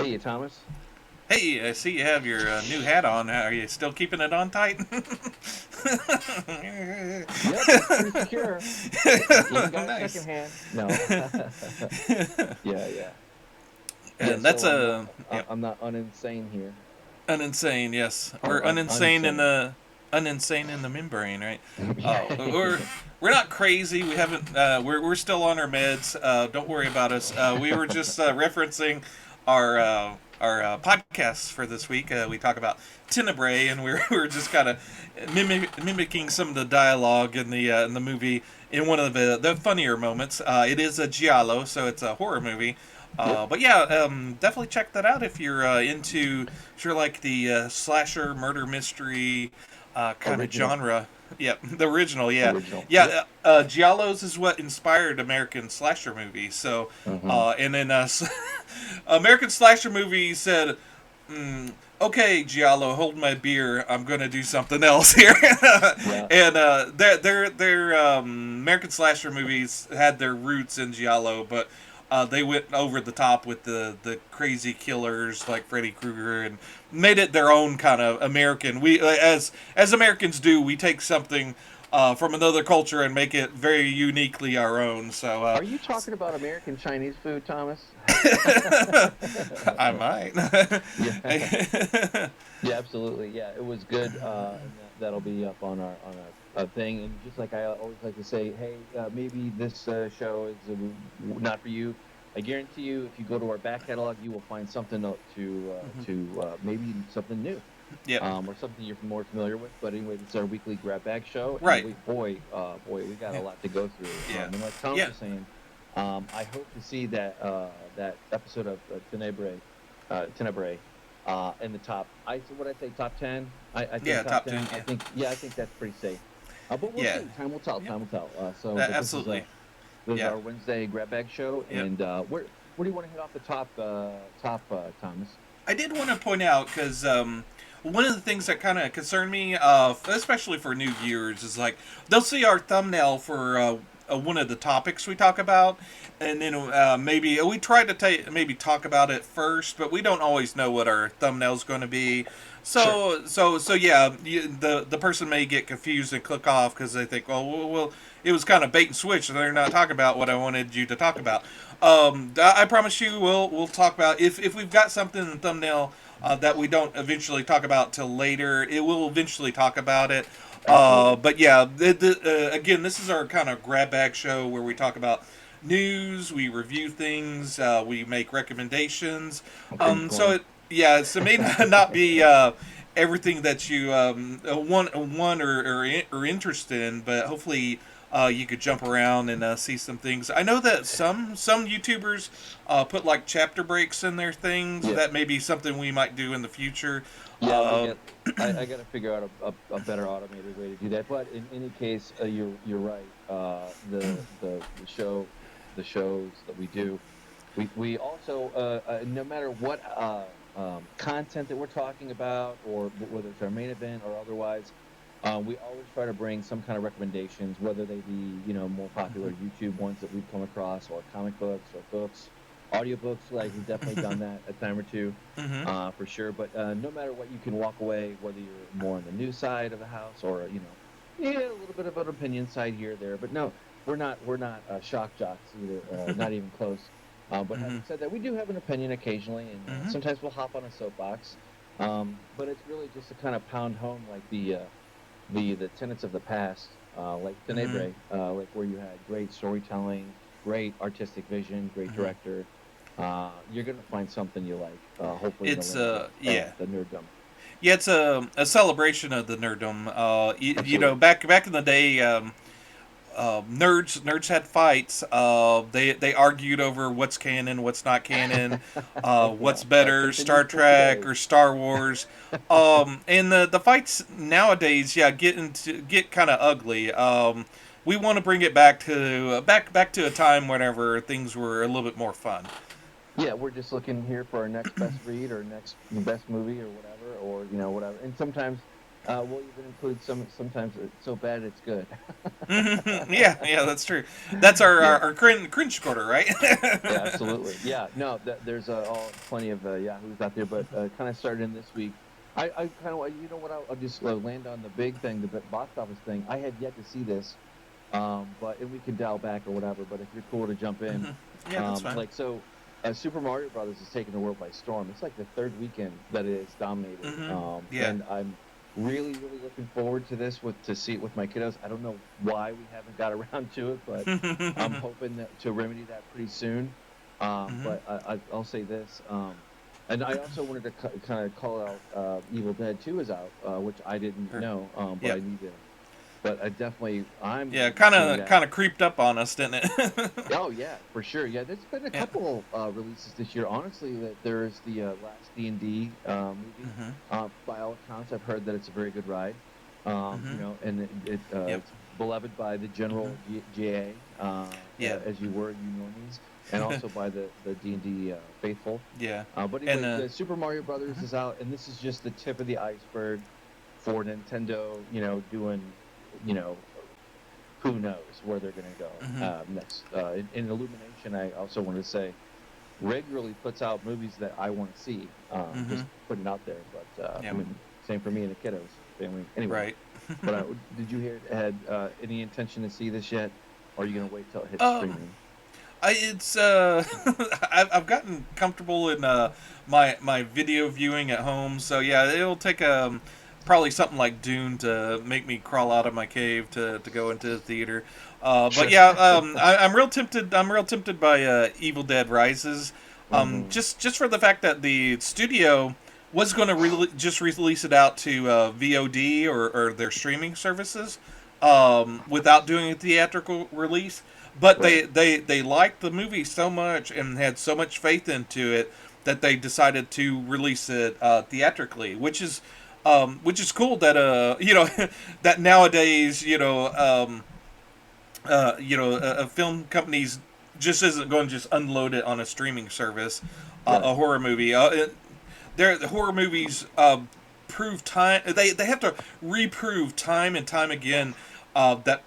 Hey, Thomas. Hey, I see you have your new hat on. Are you still keeping it on tight? Yep, it's pretty secure. Even got a second Nice. hand. No. Yeah, yeah, yeah. And that's So I'm not, a I'm not uninsane here. uninsane. Yes, Or we're uninsane in uninsane. the uninsane in the membrane, right? Yeah. We're not crazy. We haven't. We're still on our meds. Don't worry about us. We were just referencing our podcasts for this week. We talk about Tenebrae, and we're just kind of mimicking some of the dialogue in the movie in one of the funnier moments. It is a giallo, so it's a horror movie. Yep. But yeah, definitely check that out if you're into, if you're like the slasher murder mystery kind of Original. genre. Yep, the original. Yeah, Original. Yep. yeah. Giallos is what inspired American slasher movies. So, Hmm. and then American slasher movies said, "Okay, Giallo, hold my beer. I'm gonna do something else here." Yeah. And their American slasher movies had their roots in Giallo, but they went over the top with the crazy killers like Freddy Krueger and made it their own kind of American. We as Americans do, we take something from another culture and make it very uniquely our own. So Are you talking about American Chinese food, Thomas? I might. Yeah. Yeah, absolutely. Yeah, it was good, and that'll be up on our thing. And just like I always like to say, hey, maybe this show is not for you. I guarantee you, if you go to our back catalog, you will find something to maybe something new, Yep. or something you're more familiar with. But anyway, this is our weekly grab bag show, and Right. boy, we got a lot to go through. Yeah. And like Thomas Yeah. was saying, I hope to see that episode of Tenebrae in the top. What I say, top 10. I think Yeah. top Top 10. ten. Yeah. I think that's pretty safe. But we'll Yeah. see. Time will tell. Yep. Time will tell. But Absolutely. this is Yeah. our Wednesday grab bag show, Yep. and where do you want to hit off the top, Thomas? I did want to point out because one of the things that kind of concern me, especially for new viewers, is like they'll see our thumbnail for one of the topics we talk about, and then maybe we try to maybe talk about it first, but we don't always know what our thumbnail's going to be. Sure. So yeah, the person may get confused and click off because they think, well, it was kind of bait and switch, and they're not talking about what I wanted you to talk about. I promise you, we'll talk about if we've got something in the thumbnail that we don't eventually talk about till later. It will eventually talk about it. Absolutely. But yeah, again, this is our kind of grab bag show where we talk about news, we review things, we make recommendations. Cringe So corn. so it may not be everything that you want or interested in, but hopefully you could jump around and see some things. I know that some YouTubers put like chapter breaks in their things. Yeah. That may be something we might do in the future. Yeah, we Uh, get. I got to figure out a better automated way to do that. But in any case, you're right. The shows that we do, we also no matter what content that we're talking about, or whether it's our main event or otherwise, we always try to bring some kind of recommendations, whether they be more popular YouTube ones that we've come across, or comic books, or books, audiobooks. Like we've definitely done that a time or two, mhm. for sure. But no matter what, you can walk away, whether you're more on the news side of the house, or yeah, a little bit of an opinion side here or there. But no, we're not shock jocks either, not even close. But having Mhm. said that, we do have an opinion occasionally, and Mhm. sometimes we'll hop on a soapbox. But it's really just to kind of pound home like the tenets of the past, like Mhm. Tenebrae, like where you had great storytelling, great artistic vision, great Mhm. director. You're gonna find something you like, hopefully in the It's land of yeah. the nerddom. Yeah, it's a celebration of the nerdom. Absolutely. Back in the day, nerds had fights. They argued over what's canon, what's not canon, Yeah, what's that better, Star continues till Trek today. or Star Wars. And the fights nowadays, yeah, get kind of ugly. We want to bring it back to back to a time whenever things were a little bit more fun. Yeah, we're just looking here for our next best read, or next best movie, or whatever, or whatever. And sometimes We'll even include sometimes it's so bad it's good. Yeah, that's true. That's our Yeah. our cringe quarter, right? Yeah, absolutely. Yeah, no, there's plenty of Yahoos out there, but kind of started in this week. I kind of, you know what, I'll just land on the big thing, the box office thing. I had yet to see this, but and we can dial back or whatever. But if you're cool to jump in, Yeah, that's fine. like so, Super Mario Brothers is taking the world by storm. It's like the third weekend that it has dominated, Yeah. and I'm really, really looking forward to this to see it with my kiddos. I don't know why we haven't got around to it, but I'm hoping to remedy that pretty soon. But I'll say this, and I also wanted to kind of call out Evil Dead 2 is out, which I didn't know, but Yep. I need to. But I'm Yeah, going to be seeing that. kind of creeped up on us, didn't it? Oh yeah, for sure. Yeah, there's been a Yeah. couple releases this year. Honestly, that there's the last D&D movie. By all accounts, I've heard that it's a very good ride. And Yep. it's beloved by the general GA, Yeah. as you were, you normies, and also by the D&D faithful. Yeah. But And anyway, the Super Mario Brothers is out, and this is just the tip of the iceberg for Nintendo. Doing, you know, who knows where they're going to go next. In Illumination, I also want to say, regularly puts out movies that I want to see. Just putting it out there. But Yeah. I mean, same for me and the kiddos. Family. Anyway. Right. But did you had any intention to see this yet? Or are you going to wait till it hits Um, streaming? It's I've gotten comfortable in my video viewing at home, so yeah, it'll take probably something like Dune to make me crawl out of my cave to go into the theater. But yeah, I'm real tempted. I'm real tempted by Evil Dead Rises, just for the fact that the studio was going to just release it out to VOD or their streaming services, without doing a theatrical release. But Right. they liked the movie so much and had so much faith into it that they decided to release it theatrically, which is cool that that nowadays film companies just isn't going to just unload it on a streaming service, Right. a horror movie. The horror movies prove time. They have to reprove time and time again that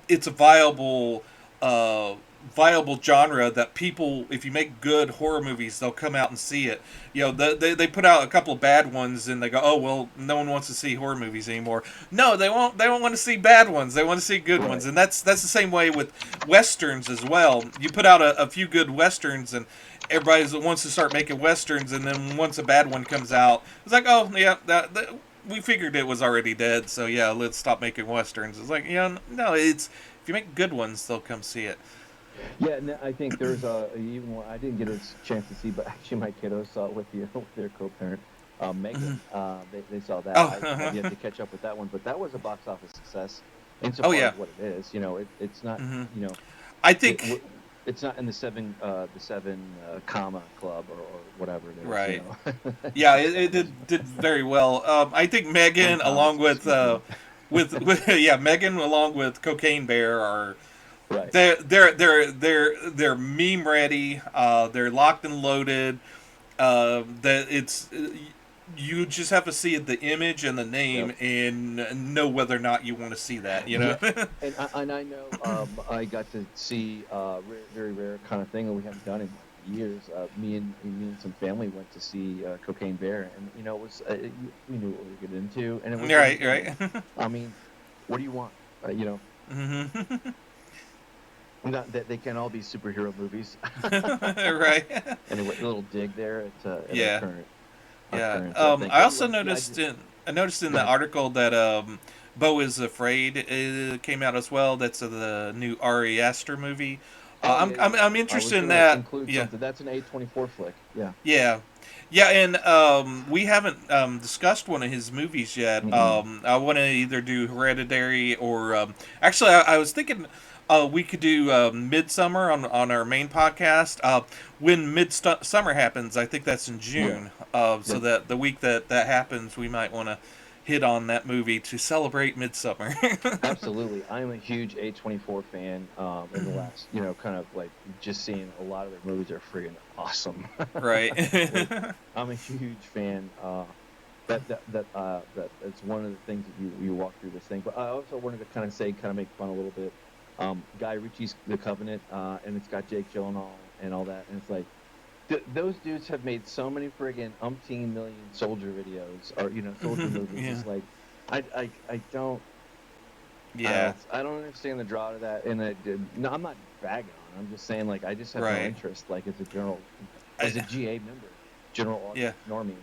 it's a uh, viable genre that people, if you make good horror movies, they'll come out and see it. They put out a couple of bad ones and they go, oh well, no one wants to see horror movies anymore. No, they won't. They don't want to see bad ones. They want to see good ones, Right. and that's the same way with westerns as well. You put out a few good westerns and everybody wants to start making westerns, and then once a bad one comes out, it's like, oh yeah, that we figured it was already dead, so yeah, let's stop making westerns. It's like, yeah, no, it's if you make good ones, they'll come see it. Yeah, and I think there's even one I didn't get a chance to see, but actually my kiddos saw it with with their co-parent, Megan. They saw that. I've yet to catch up with that one, but that was a box office success Oh insofar yeah. as what it is. It's not. I It, think it's not in the seven comma club or whatever it is. right. Yeah, it did very well. I think Ten Megan, along commas, with excuse me. with yeah, Megan along with Cocaine Bear are Right. they're meme ready. They're locked and loaded. That it's you just have to see the image and the name Yep. and know whether or not you want to see that. You know. Yeah, and I know I got to see very rare kind of thing that we haven't done in like years. Me and some family went to see Cocaine Bear, and it was we knew what we were getting into, and it was Right. entertaining. Right. I mean, what do you want? Not that they can all be superhero movies. Right. Anyway, a little dig there at Yeah. our Yeah. current thing. I But also anyway, yeah, noticed in go the ahead. article that Bo is Afraid came out as well. That's the new Ari Aster movie. Oh yeah, yeah, yeah. I'm I was interested in gonna that. include Yeah. something. That's an A24 flick. Yeah. Yeah. Yeah, and we haven't discussed one of his movies yet. Mm-mm. I want to either do Hereditary or actually, I was thinking we could do Midsummer on our main podcast. When Midsummer happens, I think that's in Yeah. June. So Yeah. that the week that happens, we might want to hit on that movie to celebrate Midsummer. Absolutely. I'm a huge A24 fan. In the last, kind of like just seeing a lot of their movies are friggin' awesome. Right. I'm a huge fan. that's one of the things that you walk through this thing. But I also wanted to kind of make fun a little bit. Guy Ritchie's The Covenant, and it's got Jake Gyllenhaal and all that, and it's like those dudes have made so many friggin' umpteen million soldier videos or soldier movies. Yeah. It's like I don't. Yeah. I don't understand the draw to that, and no, I'm not bagging on. I'm just saying, like, I just have no Right. interest, like, as a GA member, general Yeah. audience normie.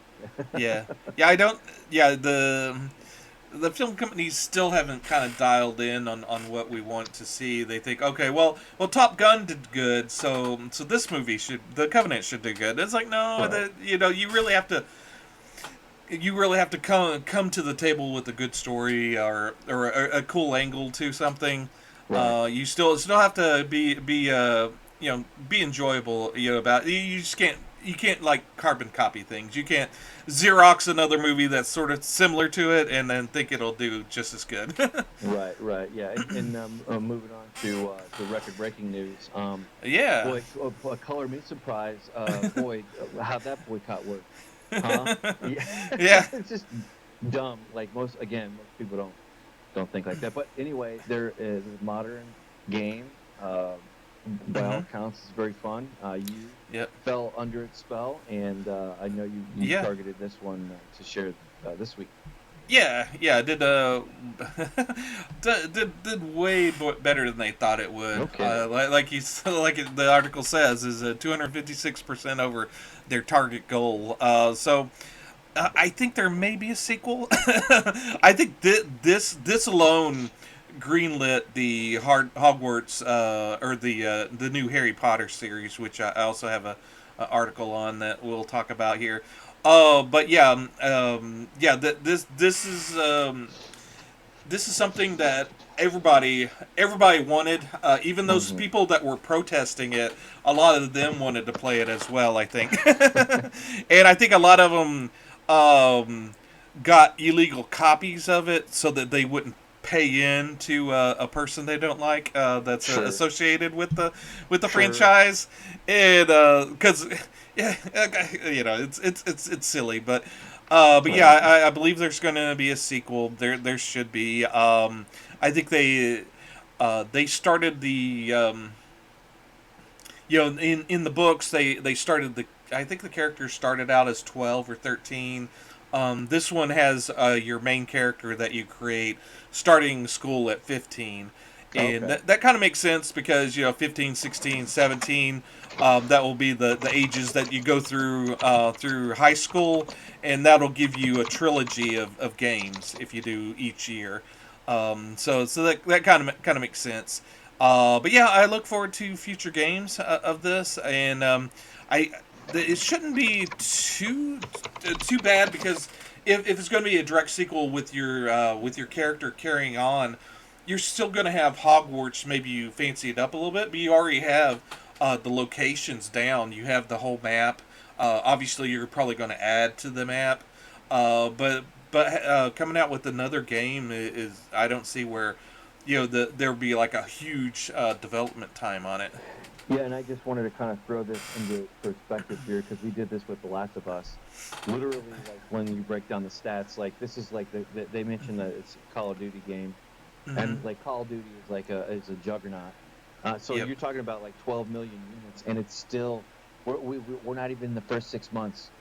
Yeah. Yeah, I don't. Yeah, the film companies still haven't kind of dialed in on what we want to see. They think, okay, well, Top Gun did good, so this movie The Covenant should do good. It's like, no, Right. you really have to come to the table with a good story or a cool angle to something. Right. You still have to be enjoyable. About you just can't like carbon copy things. You can't Xerox another movie that's sort of similar to it and then think it'll do just as good. Right. Yeah. And moving on to record-breaking news. Yeah. Boy, color me surprised. Boy, how'd that boycott work? Huh? Yeah. Yeah. It's just dumb. Like most people don't think like that. But anyway, there is a modern game. By all accounts, it's very fun. You fell under its spell, and I know you targeted this one to share this week. Yeah, I did did way better than they thought it would. Okay. Like the article says, is 256% over their target goal. So I think there may be a sequel. I think this alone greenlit the Hogwarts or the new Harry Potter series, which I also have a article on that we'll talk about here. But yeah, this is something that everybody wanted. Even those people that were protesting it, a lot of them wanted to play it as well, I think. And I think a lot of them got illegal copies of it so that they wouldn't pay in to a person they don't like that's associated with the franchise, and because it's silly, but yeah, I believe there's going to be a sequel. There should be. I think they started the in the books they started I think the characters started out as 12 or 13. This one has your main character that you create starting school at 15. And that kind of makes sense because, 15, 16, 17, that will be the ages that you go through high school, and that'll give you a trilogy of games if you do each year. So that kind of makes sense. But yeah, I look forward to future games of this, and it shouldn't be too bad because if it's going to be a direct sequel with your character carrying on, you're still going to have Hogwarts. Maybe you fancy it up a little bit, but you already have the locations down. You have the whole map. Obviously, you're probably going to add to the map, but coming out with another game is I don't see where there'll be like a huge development time on it. Yeah, and I just wanted to kind of throw this into perspective here because we did this with The Last of Us. Literally, like when you break down the stats, like this is like they mentioned that it's a Call of Duty game, and like Call of Duty is like is a juggernaut. So you're talking about like 12 million units, and it's still we're not even in the first 6 months.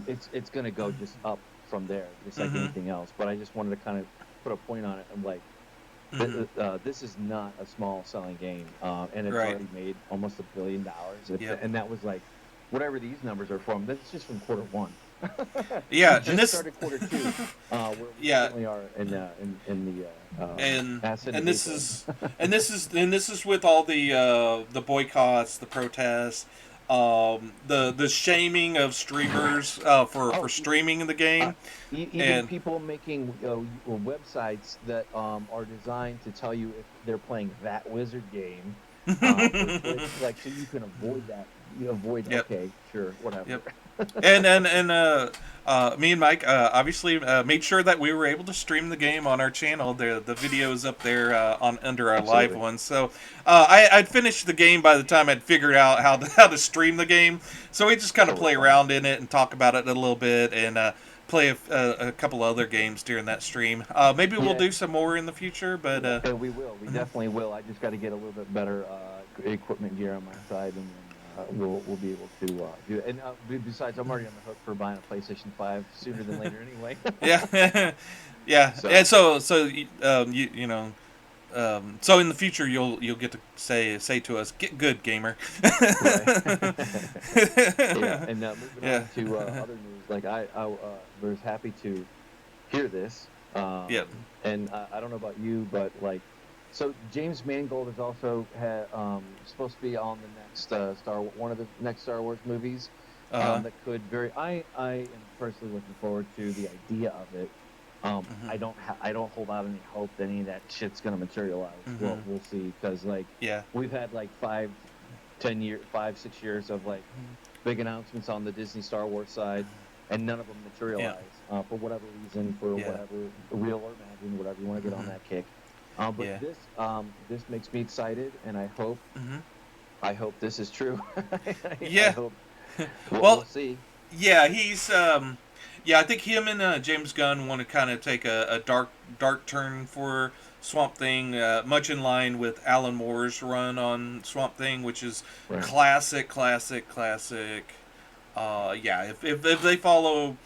It's gonna go just up from there, just like anything else. But I just wanted to kind of put a point on it. I'm like. This is not a small selling game, and it's already made almost $1 billion. And that was like, whatever these numbers are from. This is just from quarter one. Yeah, and this started quarter two. Where we currently are in the and this is with all the boycotts, the protests, the shaming of streamers for streaming the game. Even people making websites that are designed to tell you if they're playing that wizard game, like so you can avoid that. Okay, sure, whatever. Yep. and me and Mike obviously made sure that we were able to stream the game on our channel. The video is up there under our live one. So I'd finished the game by the time I'd figured out how to stream the game. So we just kind of play around in it and talk about it a little bit and play a couple other games during that stream. Maybe we'll do some more in the future, but we will. We definitely will. I just got to get a little bit better equipment gear on my side, and then we'll be able to do it. And besides, I'm already on the hook for buying a PlayStation 5 sooner than later, anyway. Yeah, yeah. So. And so you know. So in the future, you'll get to say to us, "Get good, gamer." Yeah, and moving on to other news, like I was happy to hear this. Yep. And I don't know about you, but like, so James Mangold is also supposed to be on the next one of the next Star Wars movies. That could I am personally looking forward to the idea of it. I don't hold out any hope that any of that shit's gonna materialize. Well, we'll see, because like we've had like 6 years of like big announcements on the Disney Star Wars side, and none of them materialize for whatever reason, for whatever real or imagined, whatever you want to get on that kick. But this makes me excited, and I hope this is true. I hope. We'll see. Yeah, he's I think him and James Gunn want to kind of take a dark turn for Swamp Thing, much in line with Alan Moore's run on Swamp Thing, which is classic. If they follow,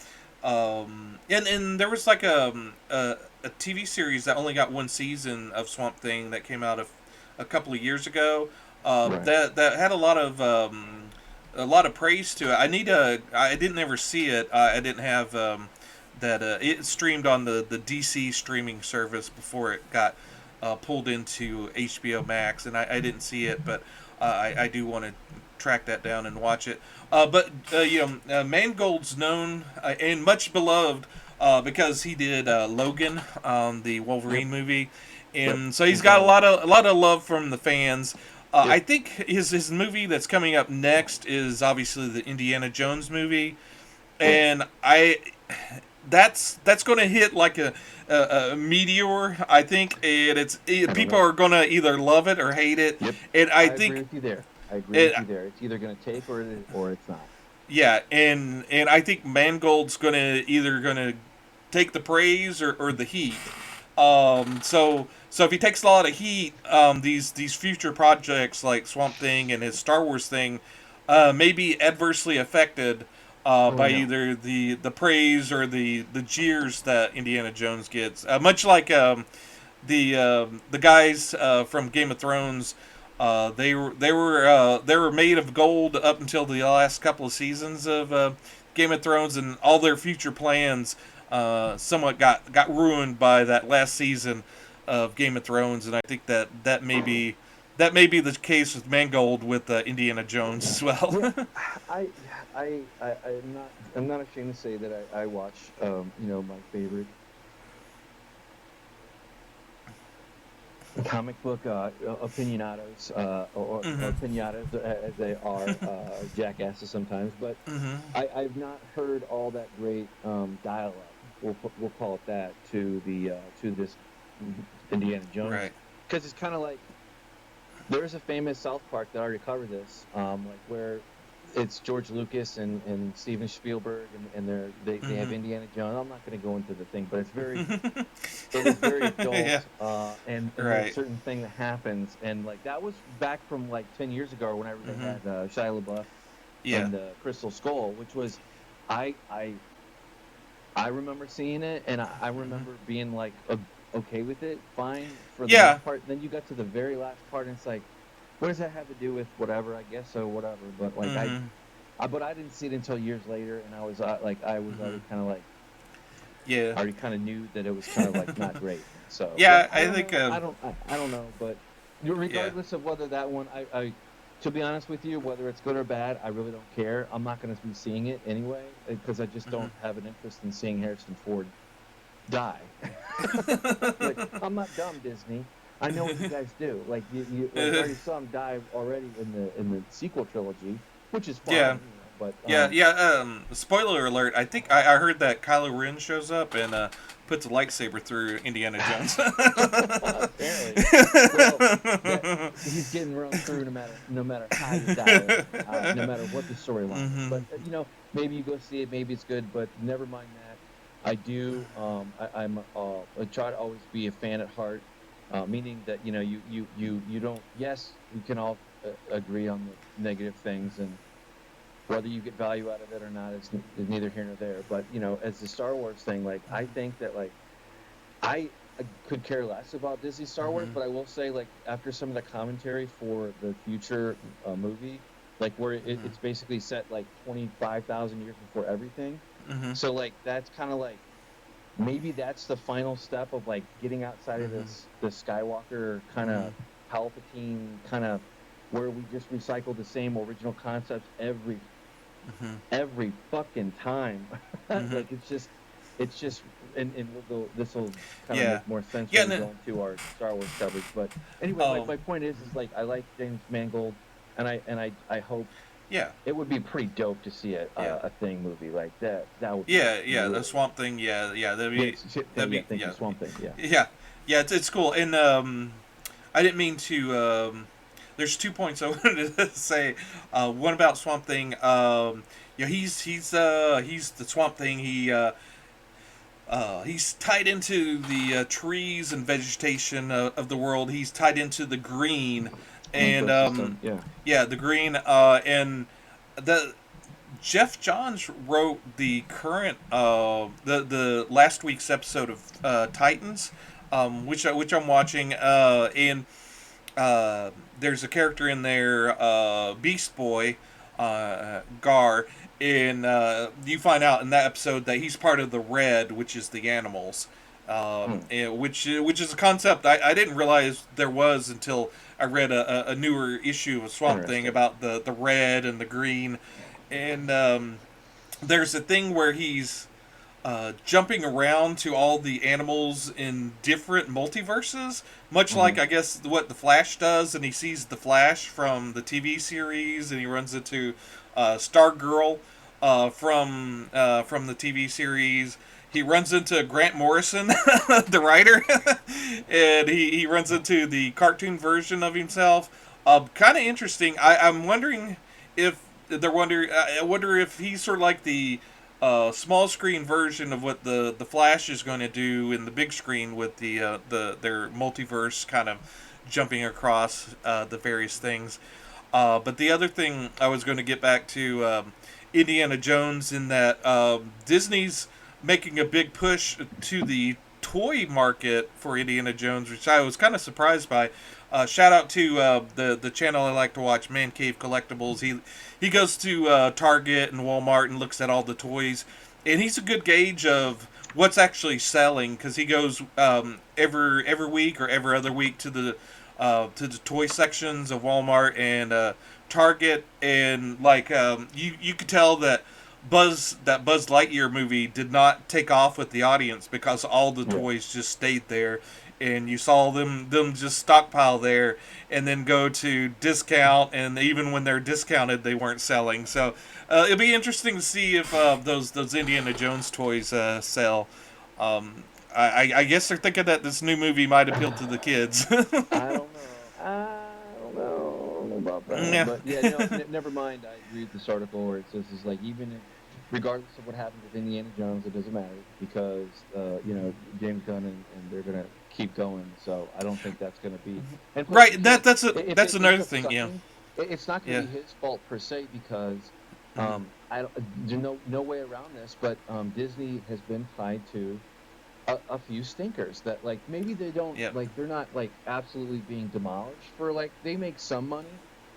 and there was like a TV series that only got one season of Swamp Thing that came out a couple of years ago. That had a lot of praise to it. I didn't ever see it. I didn't have that. It streamed on the DC streaming service before it got pulled into HBO Max, and I didn't see it, but I do want to track that down and watch it. But Mangold's known and much beloved because he did Logan, the Wolverine movie, and so he's got a lot of love from the fans. I think his movie that's coming up next is obviously the Indiana Jones movie, and that's going to hit like a meteor, I think, and people are going to either love it or hate it. And I think agree with you there. It's either going to take or it's not. Yeah, and I think Mangold's either going to take the praise or the heat. So if he takes a lot of heat, these future projects like Swamp Thing and his Star Wars thing may be adversely affected by either the praise or the jeers that Indiana Jones gets. Much like the guys from Game of Thrones, they were made of gold up until the last couple of seasons of Game of Thrones, and all their future plans somewhat got ruined by that last season of Game of Thrones, and I think that may be the case with Mangold with Indiana Jones as well. I'm not ashamed to say that I watch my favorite comic book opinionados or opinionadas as they are jackasses sometimes, but I've not heard all that great dialogue. We'll call it that to this Indiana Jones, right? Because it's kind of like there's a famous South Park that already covered this, like where it's George Lucas and Steven Spielberg and they have Indiana Jones. I'm not going to go into the thing, but it is very adult, and there's a certain thing that happens, and like that was back from like 10 years ago whenever they had Shia LaBeouf and the Crystal Skull, which was I remember seeing it, and I remember being like okay with it, fine for the most part. Then you got to the very last part, and it's like, what does that have to do with whatever? I guess so, whatever. But like but I didn't see it until years later, and I was already kind of like, I already kind of knew that it was kind of like not great. So I think I don't know, but regardless of whether that one, I to be honest with you, whether it's good or bad, I really don't care. I'm not going to be seeing it anyway because I just don't have an interest in seeing Harrison Ford die. Like, I'm not dumb, Disney. I know what you guys do. Like you already saw him die already in the sequel trilogy, which is fine. Yeah. You know, but spoiler alert. I think I heard that Kylo Ren shows up and puts a lightsaber through Indiana Jones. Apparently, well, he's getting run through no matter how you die, no matter what the storyline is. But maybe you go see it, maybe it's good, but never mind that. I do. I try to always be a fan at heart, meaning that you don't. Yes, we can all agree on the negative things, and whether you get value out of it or not is neither here nor there. But as the Star Wars thing, like I Mm-hmm. think that like I could care less about Disney Star Wars, Mm-hmm. but I will say like after some of the commentary for the future movie, like where Mm-hmm. it's basically set like 25,000 years before everything. Mm-hmm. So like that's kind of like maybe that's the final step of like getting outside of Mm-hmm. this the Skywalker kind Mm-hmm. of Palpatine kind of where we just recycle the same original concepts Mm-hmm. every fucking time. Mm-hmm. Like it's just and we'll go this will kind of Yeah. make more sense Yeah. when we go into our Star Wars coverage. But anyway, my point is like I like James Mangold and I hope Yeah. it would be pretty dope to see Yeah. a thing movie like that. That would be Yeah. Yeah. The really Swamp Thing. Yeah. Yeah. yes, thank you, Yeah. Swamp Thing. Yeah. Yeah. Yeah. It's cool. And I didn't mean to. There's 2 points I wanted to say. One about Swamp Thing. Yeah, he's the Swamp Thing. He's tied into the trees and vegetation of the world. He's tied into the green, and Ecosystem. Yeah. yeah, the green. And the Jeff Johns wrote the current the last week's episode of Titans, which I'm watching, and there's a character in there, Beast Boy, Gar, and you find out in that episode that he's part of the Red, which is the animals, Hmm. and which is a concept I didn't realize there was until I read a newer issue of Swamp Thing Interesting. about the red and the green, and there's a thing where he's jumping around to all the animals in different multiverses, much Hmm. like I guess what the Flash does, and he sees the Flash from the TV series, and he runs into Stargirl from the TV series. He runs into Grant Morrison, the writer, and he runs into the cartoon version of himself. Kind of interesting. I'm wondering if I wonder if he's sort of like the small screen version of what the Flash is going to do in the big screen with their multiverse kind of jumping across the various things. But the other thing I was going to get back to Indiana Jones in that Disney's making a big push to the toy market for Indiana Jones, which I was kind of surprised by. Shout out to the channel I like to watch, Man Cave Collectibles. He goes to Target and Walmart and looks at all the toys, and he's a good gauge of what's actually selling because he goes every week or every other week to the toy sections of Walmart and Target, and like you could tell that Buzz Lightyear movie did not take off with the audience because all the Yeah. toys just stayed there, and you saw them just stockpile there, and then go to discount, and even when they're discounted, they weren't selling. So it'll be interesting to see if those Indiana Jones toys sell. I guess they're thinking that this new movie might appeal to the kids. I don't know. I don't know about that. Yeah. But yeah, never mind. I agree with this article where it says is like even if, regardless of what happens with Indiana Jones, it doesn't matter because James Gunn and they're gonna keep going. So I don't think that's gonna be. And plus, you Right. can't. If That's it ends another up thing. Yeah. sucking, it's not gonna Yeah. be his fault per se because Hmm. I don't. There's no way around this. But Disney has been tied to a few stinkers that like maybe they don't Yep. like they're not like absolutely being demolished for like they make some money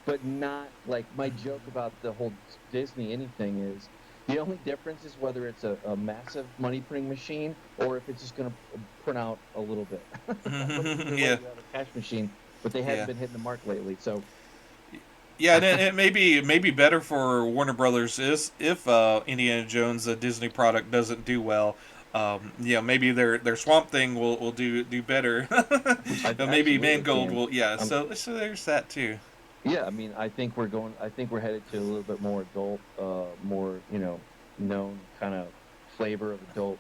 but not like my joke about the whole Disney anything is the only difference is whether it's a massive money printing machine or if it's just going to print out a little bit. But either way Yeah. you have a cash machine but they haven't Yeah. been hitting the mark lately so Yeah, and it may be better for Warner Brothers is if Indiana Jones, a Disney product, doesn't do well. Yeah, maybe their Swamp Thing will do better. But maybe absolutely Mangold can. will. Yeah, um, so there's that too. Yeah, I mean, I think we're headed to a little bit more adult, more, known kind of flavor of adult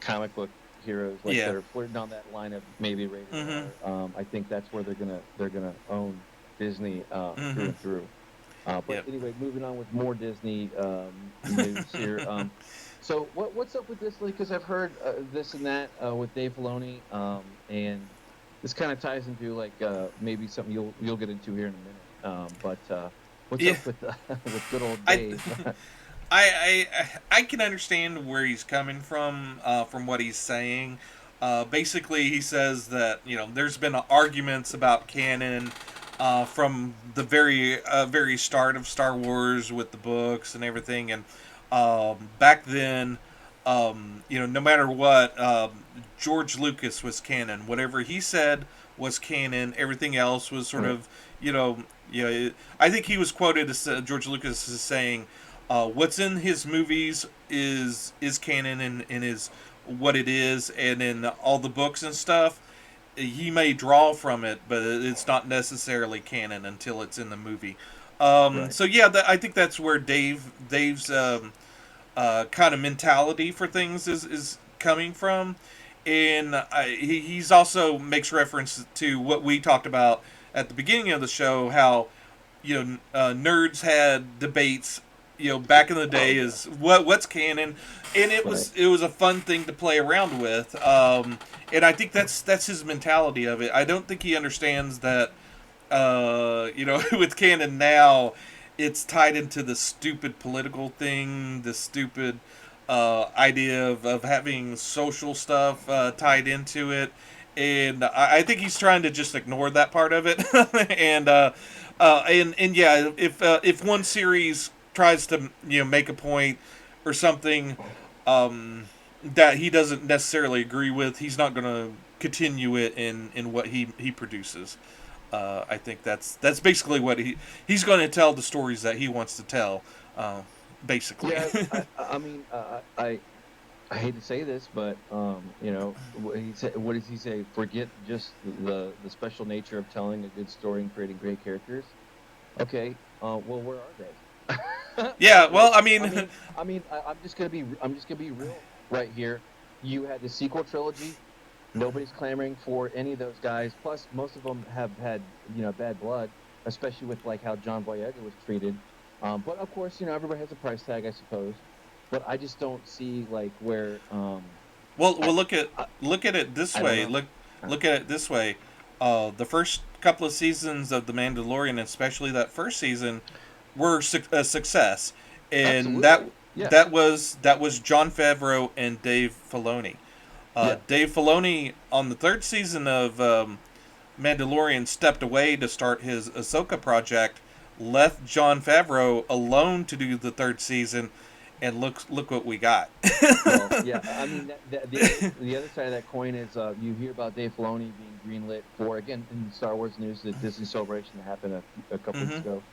comic book heroes, like Yeah. that are flirting on that line of maybe rated Mhm. R. I think that's where they're gonna own Disney through Mhm. and through. But Yep. anyway, moving on with more Disney news here. So what's up with this? Because I've heard this and that with Dave Filoni, and this kind of ties into like maybe something you'll get into here in a minute. But what's Yeah, up with with good old I Dave? I can understand where he's coming from what he's saying. Basically, he says that there's been arguments about canon from the very start of Star Wars with the books and everything, and back then, no matter what, George Lucas was canon. Whatever he said was canon. Everything else was sort Right. of I think he was quoted as George Lucas as saying, "What's in his movies is canon and is what it is, and in all the books and stuff, he may draw from it, but it's not necessarily canon until it's in the movie." Right. So yeah, I think that's where Dave's kind of mentality for things is coming from, and he's also makes reference to what we talked about at the beginning of the show, how nerds had debates back in the Oh day yeah. is what's canon, and it Right. was a fun thing to play around with, and I think that's his mentality of it. I don't think he understands that with canon now, it's tied into the stupid political thing, the stupid idea of having social stuff tied into it. And I think he's trying to just ignore that part of it. And yeah, if one series tries to make a point or something that he doesn't necessarily agree with, he's not going to continue it in what he produces. I think that's basically what he's going to tell the stories that he wants to tell, basically. Yeah. I mean, I hate to say this, but what he said. What does he say? Forget just the special nature of telling a good story and creating great characters. Okay. Well, where are they? Yeah, well, Like, I I mean, mean, I'm just gonna be real right here. You had the sequel trilogy. Nobody's clamoring for any of those guys. Plus, most of them have had bad blood, especially with like how John Boyega was treated. But of course, everybody has a price tag, I suppose. But I just don't see like where well, I I, look at it this I don't way. know. Look at it this way. The first couple of seasons of The Mandalorian, especially that first season, were a success, and Absolutely. Yeah. that was John Favreau and Dave Filoni. Yeah. Dave Filoni on the third season of Mandalorian stepped away to start his Ahsoka project, left John Favreau alone to do the third season, and look what we got. Well, yeah. I mean, the other side of that coin is you hear about Dave Filoni being greenlit for again in Star Wars news, the Disney Celebration that happened a couple weeks Hmm. ago.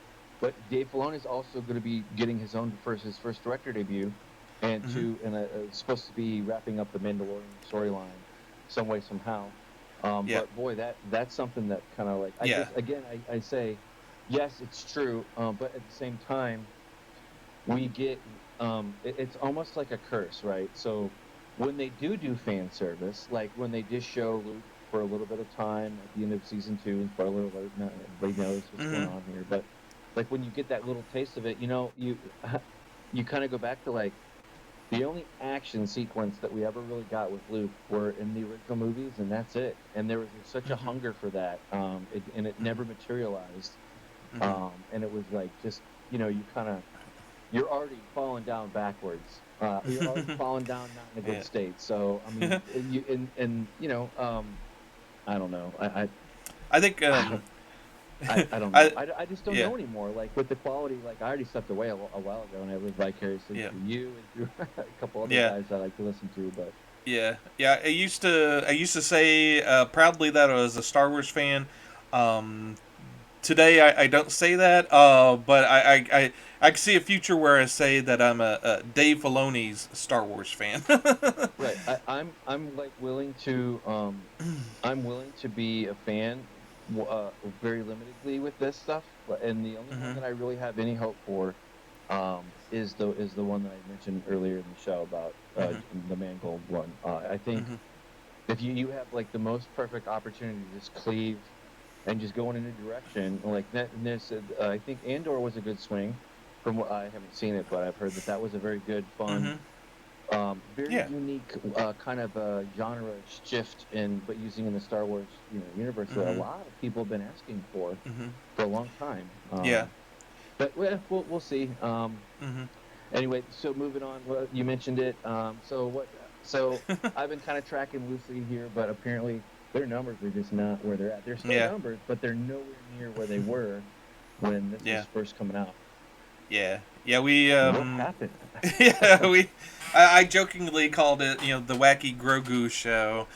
But Dave Filoni is also going to be getting his first director debut, and Hmm. supposed to be wrapping up the Mandalorian storyline some way somehow. Yeah, But boy, that's something that kind of like I yeah. just again I say yes, it's true, but at the same time we get it's almost like a curse, right? So when they do fan service, like when they just show Luke for a little bit of time at the end of season two, and spoiler alert, not everybody knows what's going Hmm. on here, but like when you get that little taste of it, you you kind of go back to like the only action sequence that we ever really got with Luke were in the original movies, and that's it. And there was such a Hmm. hunger for that, and it never materialized. Hmm. And it was like just you kind of you're already falling down backwards. You're already falling down not in a good Yeah. state. So I mean, I don't know. I think I don't know. I I just don't yeah, know anymore. Like with the quality, like I already stepped away a while ago, and I lived vicariously yeah, through you and through a couple other yeah. guys I like to listen to. But Yeah. I used to say proudly that I was a Star Wars fan. Um, Today I don't say that, but I can see a future where I say that I'm a Dave Filoni's Star Wars fan. right, I'm like willing to I'm willing to be a fan very limitedly with this stuff, and the only one Hmm. that I really have any hope for is the one that I mentioned earlier in the show about Hmm. the Mangold one. I think Hmm. if you have like the most perfect opportunity to just cleave and just go in a new direction, like that, and this, I think Andor was a good swing. From what I haven't seen it, but I've heard that was a very good, fun Hmm. Very Yeah. unique kind of genre shift but using in the Star Wars universe that a Mm-hmm. lot of people have been asking Mm-hmm. for a long time. Yeah. But well, we'll see. Mm-hmm. Anyway, so moving on, well, you mentioned it. So what? So I've been kind of tracking loosely here, but apparently their numbers are just not where they're at. They're still Yeah. numbers, but they're nowhere near where they were when this Yeah. was first coming out. Yeah. Yeah. We What happened? yeah, I jokingly called it, the wacky Grogu show.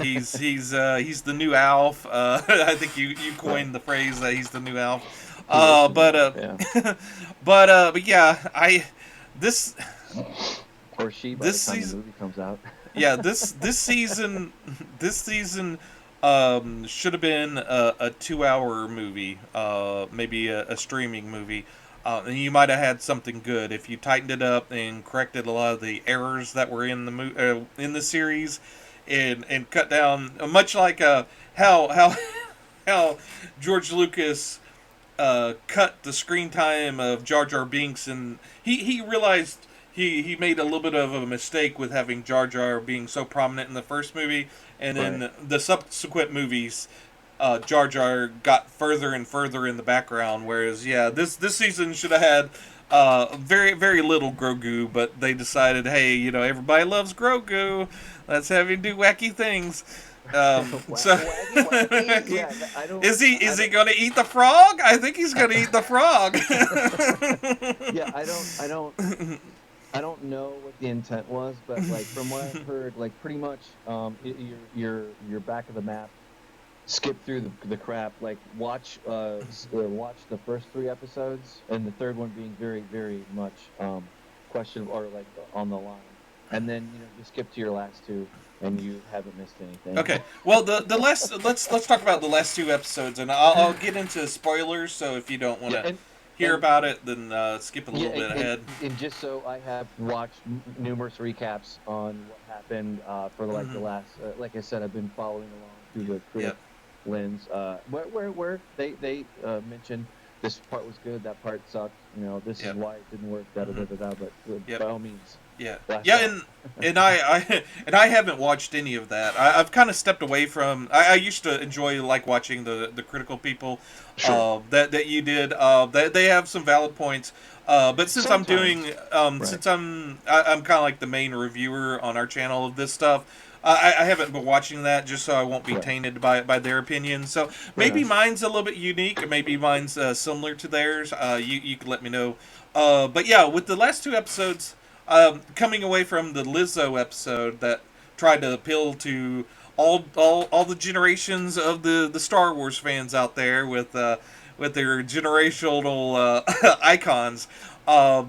He's the new Alf. I think you Right. coined the phrase that he's the new Alf. He is the new But Alf, yeah. but yeah, this Or she by the this time the season movie comes out. yeah this season this season should have been a 2 hour movie, maybe a streaming movie. And you might have had something good if you tightened it up and corrected a lot of the errors that were in in the series, and cut down, much like how how George Lucas cut the screen time of Jar Jar Binks, and he realized he made a little bit of a mistake with having Jar Jar being so prominent in the first movie, and Right. then the subsequent movies, Jar Jar got further and further in the background. Whereas, yeah, this season should have had very very little Grogu, but they decided, hey, everybody loves Grogu, let's have him do wacky things. So Wacky. Yeah, I don't. is he gonna eat the frog? I think he's gonna eat the frog. Yeah, I don't know what the intent was, but like from what I've heard, like pretty much, your back of the map. Skip through the crap. Like watch the first 3 episodes, and the third one being very very much questionable or like on the line, and then just skip to your last two, and you haven't missed anything. Okay. Well, the last let's talk about the last 2 episodes, and I'll get into spoilers. So if you don't want Yeah, to hear and about it, then skip a yeah, little bit ahead. and just so I have watched numerous recaps on what happened for like the Hmm. last, like I said, I've been following along through the critic Yep. lens, where they mentioned this part was good, that part sucked. This is Yep. why it didn't work. Da da da da da. But Yep. by all means, Yeah, blast yeah, off. and I haven't watched any of that. I've kind of stepped away from. I used to enjoy like watching the critical people, Sure. that you did. They have some valid points. But since I'm doing, Sometimes, right? since I'm kind of like the main reviewer on our channel of this stuff. I haven't been watching that just so I won't be Right. tainted by their opinions. So Fair maybe enough. mine's a little bit unique, or maybe mine's similar to theirs. You can let me know. But yeah, with the last 2 episodes, coming away from the Lizzo episode that tried to appeal to all the generations of the Star Wars fans out there with their generational icons.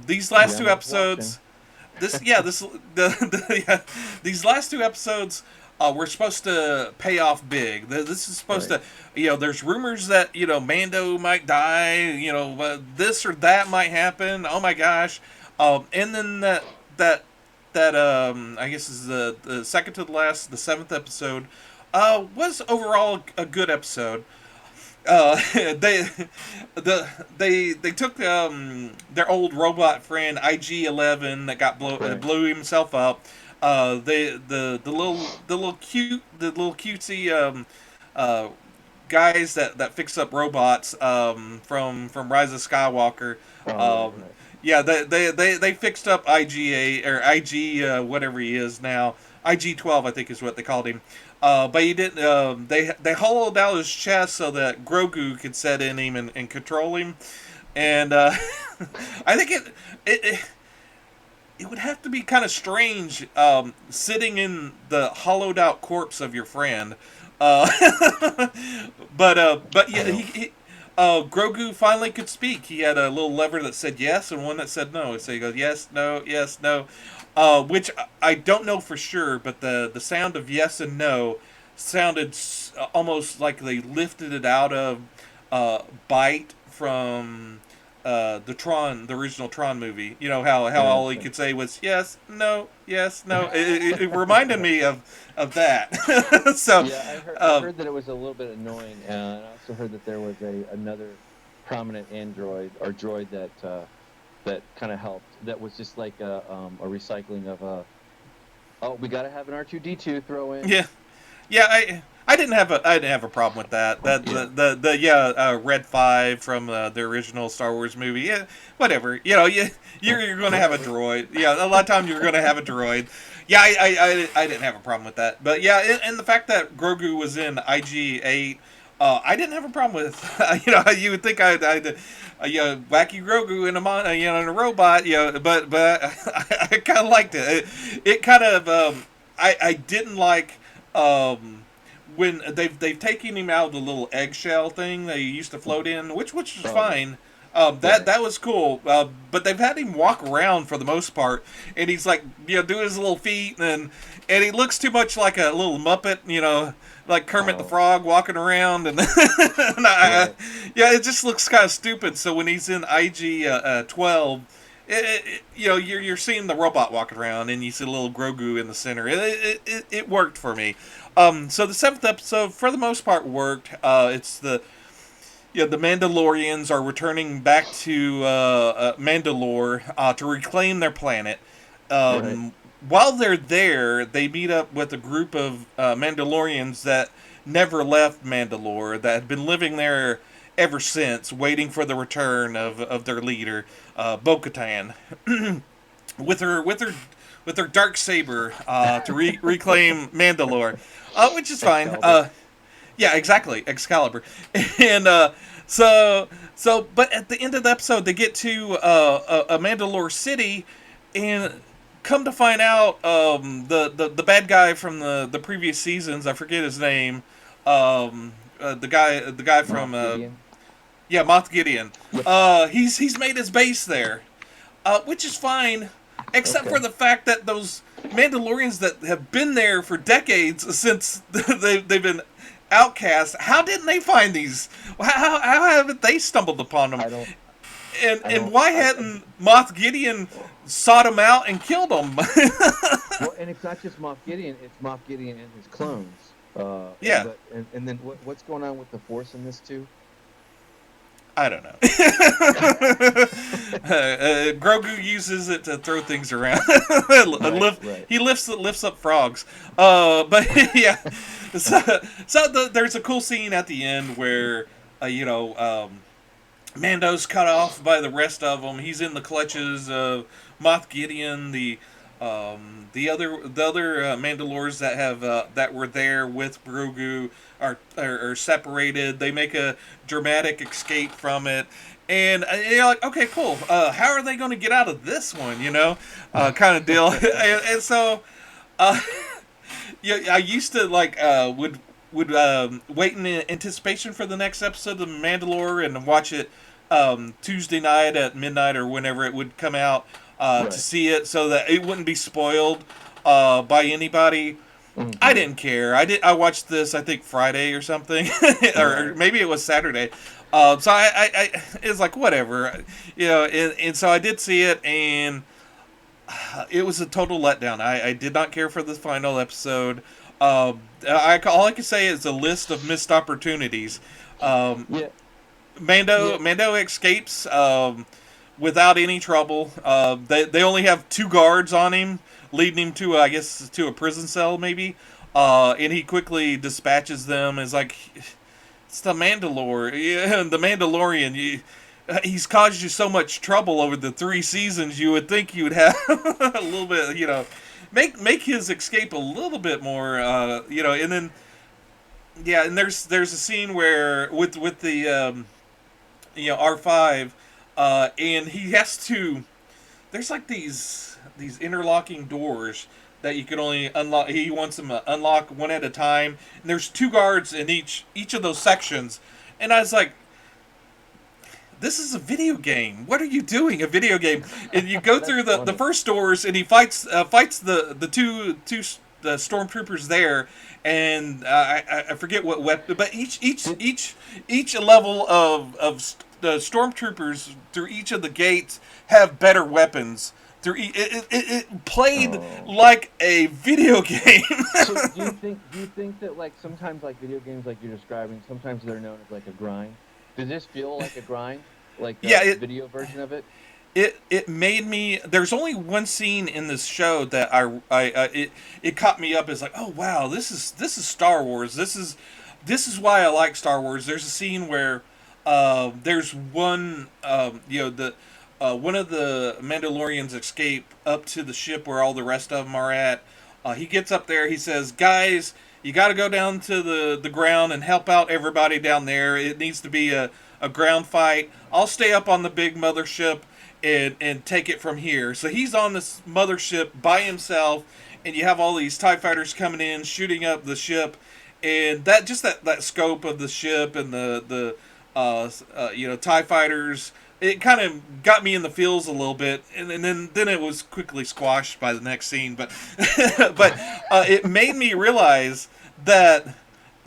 These last Yeah, two I was watching. episodes, this yeah this yeah, these last 2 episodes. We're supposed to pay off big. This is supposed Right. to, there's rumors that, Mando might die. This or that might happen. Oh my gosh. And then that I guess is the second to the last, the seventh episode, was overall a good episode. They they took their old robot friend IG-11 that Right. blew himself up. The little cutesy uh, guys that fix up robots, from Rise of Skywalker. Oh, right. Um, Right. yeah, they fixed up IGA or IG, whatever he is now. IG-12, I think is what they called him. But he didn't. They hollowed out his chest so that Grogu could set in him and control him. And I think it would have to be kind of strange, sitting in the hollowed out corpse of your friend. Uh, but I yeah, know. Grogu finally could speak. He had a little lever that said yes and one that said no. So he goes yes, no, yes, no. Which I don't know for sure, but the sound of yes and no sounded almost like they lifted it out of Bite from the original Tron movie. You know how all he Interesting. could say was yes, no, yes, no. It reminded me of that. So, Yeah, I um, heard that it was a little bit annoying, and I also heard that there was another prominent android or droid that kind of helped. That was just like a recycling of Oh, we gotta have an R2D2 throw in. Yeah, yeah. I didn't have a problem with that. That the Red 5 from the original Star Wars movie. Yeah, whatever. You're going to have a droid. Yeah, a lot of times you're going to have a droid. Yeah, I didn't have a problem with that. But yeah, and the fact that Grogu was in IG-8, I didn't have a problem with. You would think I'd wacky Grogu in in a robot. But I kind of liked it. It kind of I didn't like. When they've taken him out of the little eggshell thing they used to float in, which was fine. That was cool, but they've had him walk around for the most part, and he's like doing his little feet, and he looks too much like a little Muppet, like Kermit the Frog walking around, and, it just looks kind of stupid. So when he's in IG 12. You're seeing the robot walking around, and you see a little Grogu in the center. It worked for me. So the 7th episode, for the most part, worked. It's the Mandalorians are returning back to Mandalore to reclaim their planet. Right. While they're there, they meet up with a group of Mandalorians that never left Mandalore, that had been living there ever since, waiting for the return of their leader, Bo-Katan, with her dark saber to reclaim Mandalore, which is fine. Yeah, exactly, Excalibur, and but at the end of the episode, they get to a Mandalore city, and come to find out, the bad guy from the previous seasons, I forget his name, the guy from Moff Gideon. He's made his base there, which is fine, except for the fact that those Mandalorians that have been there for decades since they've been outcast. How didn't they find these? How haven't they stumbled upon them? And why hadn't Moff Gideon sought them out and killed them? Well, and it's not just Moff Gideon; it's Moff Gideon and his clones. Yeah. And then what's going on with the Force in this too? I don't know. Grogu uses it to throw things around. Right. He lifts up frogs. But yeah, there's a cool scene at the end where Mando's cut off by the rest of them. He's in the clutches of Moff Gideon, the other Mandalores that were there with Grogu are separated. They make a dramatic escape from it, and you're like, okay, cool. How are they going to get out of this one? Kind of deal. and so, I used to would wait in anticipation for the next episode of Mandalore and watch it Tuesday night at midnight or whenever it would come out. To see it so that it wouldn't be spoiled by anybody. Mm-hmm. I didn't care. I watched this, I think, Friday or something, or maybe it was Saturday. So I it was like whatever, and so I did see it, and it was a total letdown. I did not care for the final episode. All I can say is a list of missed opportunities. Mando escapes. Without any trouble. They only have 2 guards on him, leading him to a prison cell maybe. And he quickly dispatches them. It's like, it's the Mandalorian. The Mandalorian. He's caused you so much trouble over the 3 seasons. You would think you would have a little bit, make his escape a little bit more, And then, and there's a scene where with the R5. And he has to. There's like these interlocking doors that you can only unlock. He wants them to unlock one at a time. And there's 2 guards in each of those sections. And I was like, this is a video game. What are you doing? A video game? And you go through the first doors, and he fights the two stormtroopers there. And I forget what weapon, but each level of the stormtroopers through each of the gates have better weapons. It played like a video game. So do you think that sometimes video games like you're describing, sometimes they're known as a grind? Does this feel like a grind? Video version of it? it made me. There's only one scene in this show that it caught me up as like, oh wow, this is Star Wars. This is why I like Star Wars. There's a scene where there's one the one of the Mandalorians escape up to the ship where all the rest of them are at. He gets up there. He says, "Guys, you got to go down to the ground and help out everybody down there. It needs to be a ground fight. I'll stay up on the big mothership and take it from here." So he's on this mothership by himself, and you have all these TIE fighters coming in, shooting up the ship, and that scope of the ship and the TIE fighters, it kind of got me in the feels a little bit, and then it was quickly squashed by the next scene. But it made me realize that,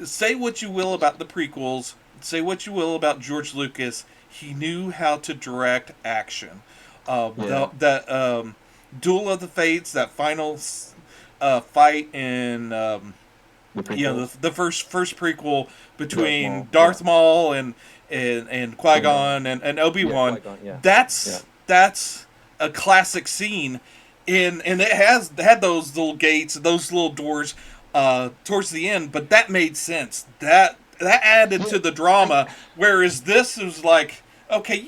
say what you will about the prequels, say what you will about George Lucas, he knew how to direct action. That Duel of the Fates, that final fight in the first prequel between Darth Maul and Qui-Gon and Obi-Wan. Yeah, That's a classic scene, and it had those little gates, those little doors towards the end, but that made sense. That added to the drama, whereas this was like, okay,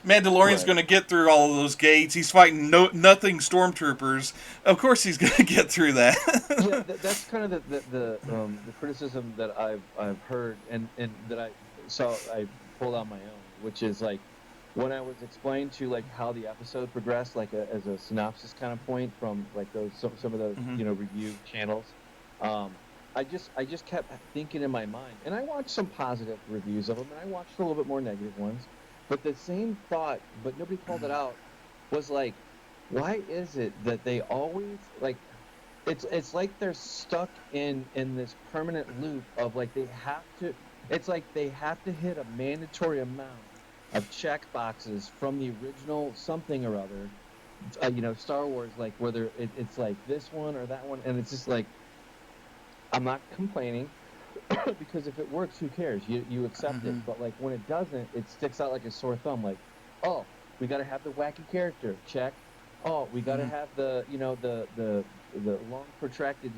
Mandalorian's going to get through all of those gates. He's fighting nothing stormtroopers. Of course he's going to get through that. That's kind of the criticism that I've heard and that I pulled on my own, which is like when I was explained to like how the episode progressed, like as a synopsis kind of point from like some of those review channels. I just kept thinking in my mind, and I watched some positive reviews of them, and I watched a little bit more negative ones. But the same thought, but nobody called it out, was like, why is it that they always like? It's like they're stuck in this permanent loop of like they have to. It's like they have to hit a mandatory amount of check boxes from the original something or other. Star Wars, like whether it's like this one or that one, and it's just like, I'm not complaining. Because if it works, who cares? You accept it. But like when it doesn't, it sticks out like a sore thumb. Like, oh, we got to have the wacky character, check. Oh, we got to have the long protracted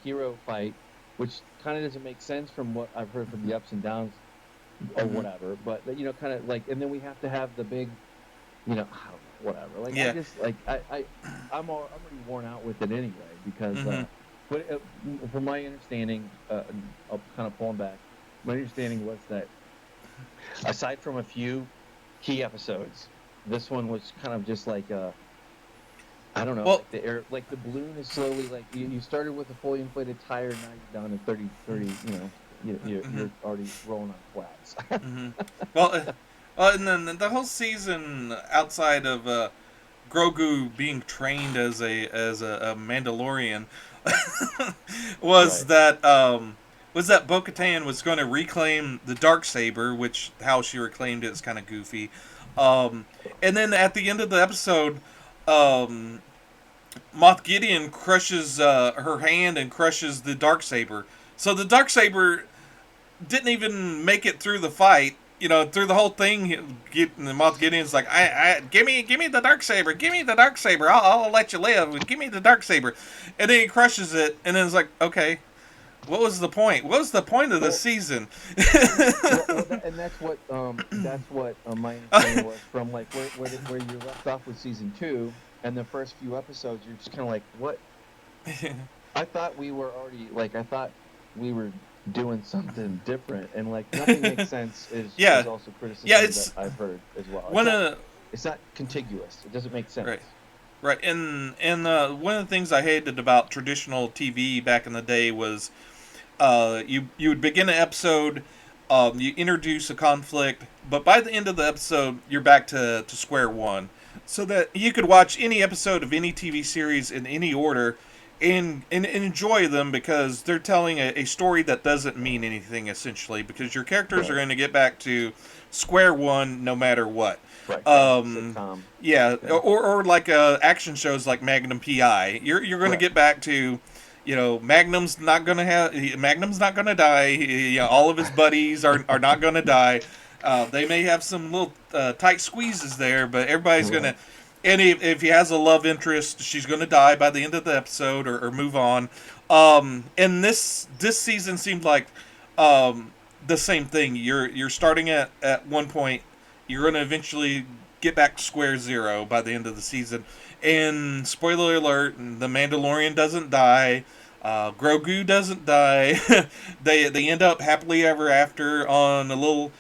hero fight, which kind of doesn't make sense from what I've heard from the ups and downs or whatever. But kind of like, and then we have to have the big, I don't know, whatever. Like I just like I'm already worn out with it anyway because. But from my understanding, I'll kind of pull back. My understanding was that, aside from a few key episodes, this one was kind of just like I don't know, like the air, like the balloon is slowly like you started with a fully inflated tire, now you're down to 30. You're already rolling on flats. Well, and then the whole season outside of Grogu being trained as a Mandalorian. was that Bo-Katan was going to reclaim the Darksaber, which how she reclaimed it is kind of goofy. And then at the end of the episode, Moff Gideon crushes her hand and crushes the Darksaber. So the Darksaber didn't even make it through the fight. Through the whole thing, Moff Gideon's like, give me the Darksaber, give me the Darksaber, I'll let you live, give me the Darksaber, and then he crushes it, and then it's like, okay, what was the point? What was the point of the season? And that's what my understanding was from like where you left off with season 2, and the first few episodes, you're just kind of like, what? I thought we were doing something different, and like nothing makes sense is also criticism that I've heard as well. It's not contiguous. It doesn't make sense. Right. And one of the things I hated about traditional TV back in the day was you would begin an episode, you introduce a conflict, but by the end of the episode, you're back to square one. So that you could watch any episode of any TV series in any order and enjoy them because they're telling a story that doesn't mean anything, essentially, because your characters are going to get back to square one no matter what. Right. Or like action shows like Magnum PI. You're going to get back to, Magnum's not going to die. All of his buddies are not going to die. They may have some little tight squeezes there, but everybody's Right. gonna. And if he has a love interest, she's gonna die by the end of the episode or move on. And this season seemed like the same thing. You're starting at one point. You're gonna eventually get back to square zero by the end of the season. And spoiler alert: the Mandalorian doesn't die. Grogu doesn't die. They end up happily ever after on a little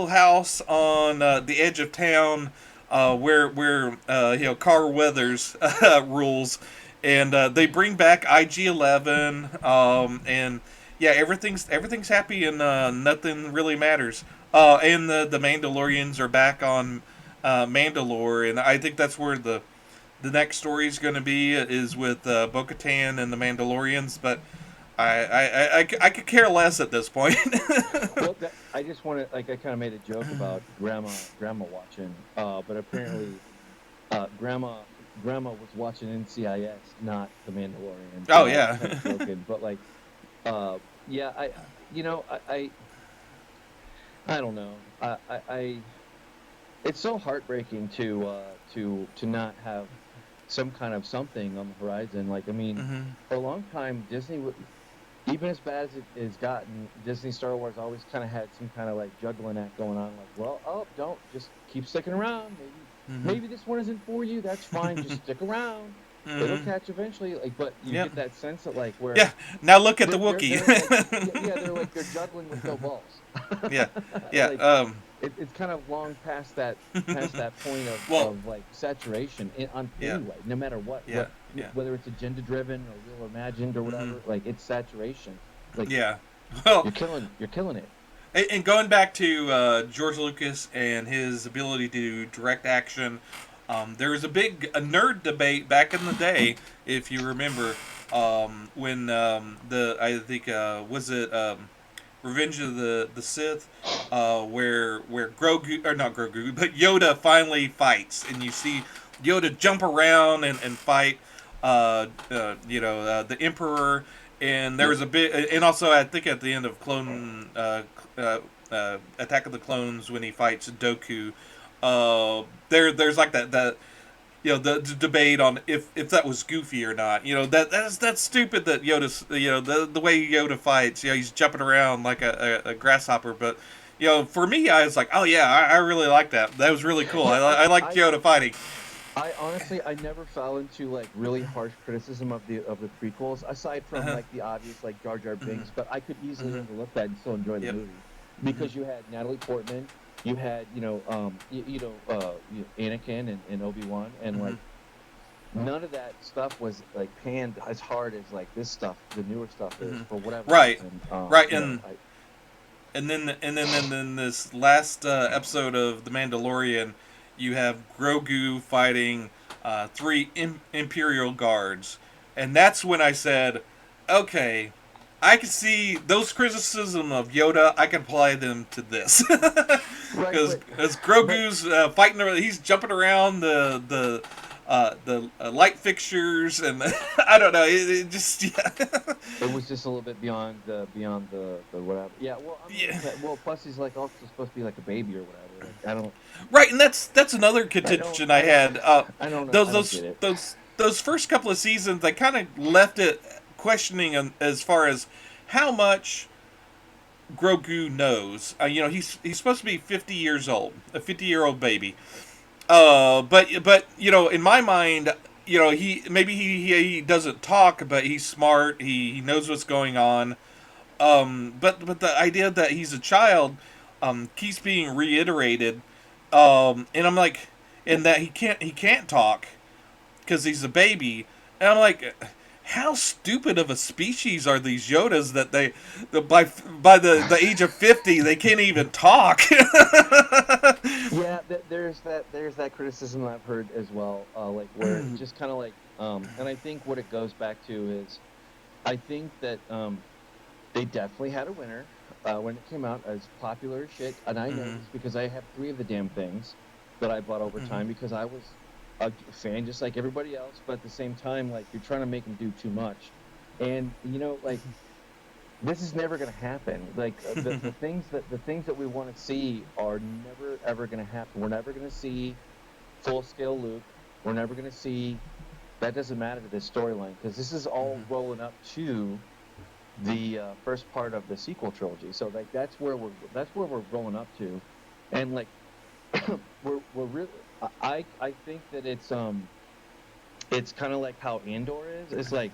house on the edge of town, where Carl Weathers rules, and they bring back IG-11, and yeah, everything's happy and nothing really matters. And the Mandalorians are back on Mandalore, and I think that's where the next story is going to be, is with Bo-Katan and the Mandalorians, but I could care less at this point. Well, I just want to, like, I kind of made a joke about grandma watching, but apparently, grandma was watching NCIS, not The Mandalorian. Oh, So I yeah. was kind of joking, but like, yeah, I don't know. It's so heartbreaking to not have some kind of something on the horizon. Like, I mean, Hmm. for a long time, even as bad as it has gotten, Disney Star Wars always kind of had some kind of like juggling act going on. Like, well, don't just keep sticking around. Hmm. Maybe this one isn't for you. That's fine. Just stick around. It'll Hmm. catch eventually. Like, but you Yeah. get that sense that like where Yeah. Now look at the they're like, yeah, Wookiee. they're like they're juggling with no balls. Yeah. Yeah. Like, it's kind of long past that point Well. of like saturation on Yeah. anyway, no matter what Yeah. Yeah. whether it's agenda driven or real imagined or Hmm. whatever, like it's saturation. Like Yeah. Well, you're killing it. and going back to George Lucas and his ability to direct action, there was a nerd debate back in the day, if you remember, when I think was it Revenge of the Sith, where Grogu, or not Grogu, but Yoda finally fights, and you see Yoda jump around and fight, the Emperor, and there Yep. was a bit, and also I think at the end of Attack of the Clones when he fights Doku, there's like that the debate on if that was goofy or not. That's stupid that Yoda's the way Yoda fights. He's jumping around like a grasshopper. But for me, I was like, oh yeah, I really like that. That was really cool. Yeah, I like Yoda fighting. I honestly I never fell into like really harsh criticism of the prequels, aside from Uh-huh. like the obvious like Jar Jar Hmm. Binks, but I could easily Hmm. overlook that and still enjoy the Yep. movie Hmm. because you had Natalie Portman, you had Anakin and Obi-Wan, and Hmm. like none of that stuff was like panned as hard as like this stuff, the newer stuff is Hmm. for whatever Right. reason. Right. You know, And then this last episode of The Mandalorian, you have Grogu fighting three Imperial guards, and that's when I said, okay, I can see those criticism of Yoda. I can apply them to this right, because but Grogu's fighting. He's jumping around the light fixtures, and I don't know. It just yeah. it was just a little bit beyond the whatever. Yeah, well, I mean, Yeah. well, plus he's like also supposed to be like a baby or whatever. Like Right, and that's another I don't, contention I had. I don't get it. Those first couple of seasons, they kind of left it questioning as far as how much Grogu knows. He's supposed to be 50 years old, a 50-year-old baby. But in my mind, he doesn't talk, but he's smart. He knows what's going on. But the idea that he's a child keeps being reiterated, and I'm like, and that he can't talk because he's a baby, and I'm like, how stupid of a species are these Yodas that by the age of 50 they can't even talk. Yeah, there's that criticism I've heard as well, like where it's just kind of like, and I think what it goes back to is, I think that they definitely had a winner when it came out as popular as shit, and I know Mhm. this because I have 3 of the damn things that I bought over Mhm. time because I was a fan just like everybody else, but at the same time, like you're trying to make them do too much, and like this is never going to happen. Like the things that we want to see are never ever going to happen. We're never going to see full scale Luke. We're never going to see. That doesn't matter to this storyline because this is all rolling up to the first part of the sequel trilogy. So like that's where we're rolling up to, and like we're really. I think that it's kind of like how Andor is. It's like,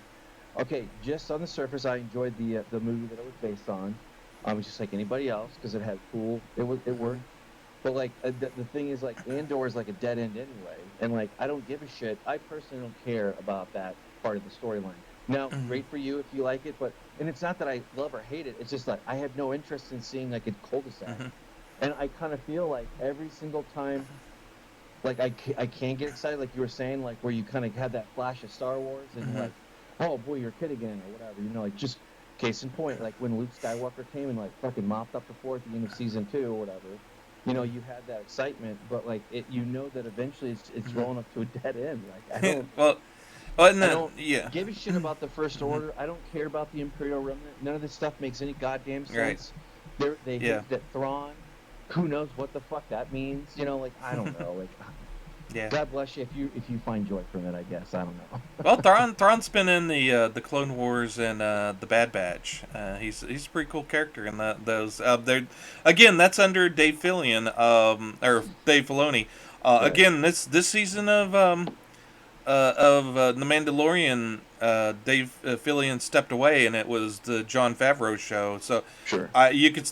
okay, just on the surface, I enjoyed the movie that it was based on. It was just like anybody else because it had it worked. But like the thing is, like Andor is like a dead end anyway, and like I don't give a shit. I personally don't care about that part of the storyline. Now, great for you if you like it, and it's not that I love or hate it. It's just like I have no interest in seeing like a cul-de-sac, and I kind of feel like every single time. Like I can't get excited, like you were saying, like where you kind of had that flash of Star Wars, and you're like, oh boy, you're a kid again, or whatever. You know, like just case in point, like when Luke Skywalker came and like fucking mopped up the floor at the end of season 2 or whatever. You know, you had that excitement, but like you know that eventually it's rolling up to a dead end. Like I don't. well, I don't give a shit about the First Order. I don't care about the Imperial Remnant. None of this stuff makes any goddamn sense. Right. They hit that Thrawn. Who knows what the fuck that means? You know, like I don't know. Like, yeah. God bless you if you find joy from it. I guess I don't know. Well, Thrawn's been in the Clone Wars and the Bad Batch. He's a pretty cool character in those. Again, that's under Dave Fillion, or Dave Filoni. Right. Again, this season of The Mandalorian, Dave Fillion stepped away, and it was the Jon Favreau show. So Sure. you could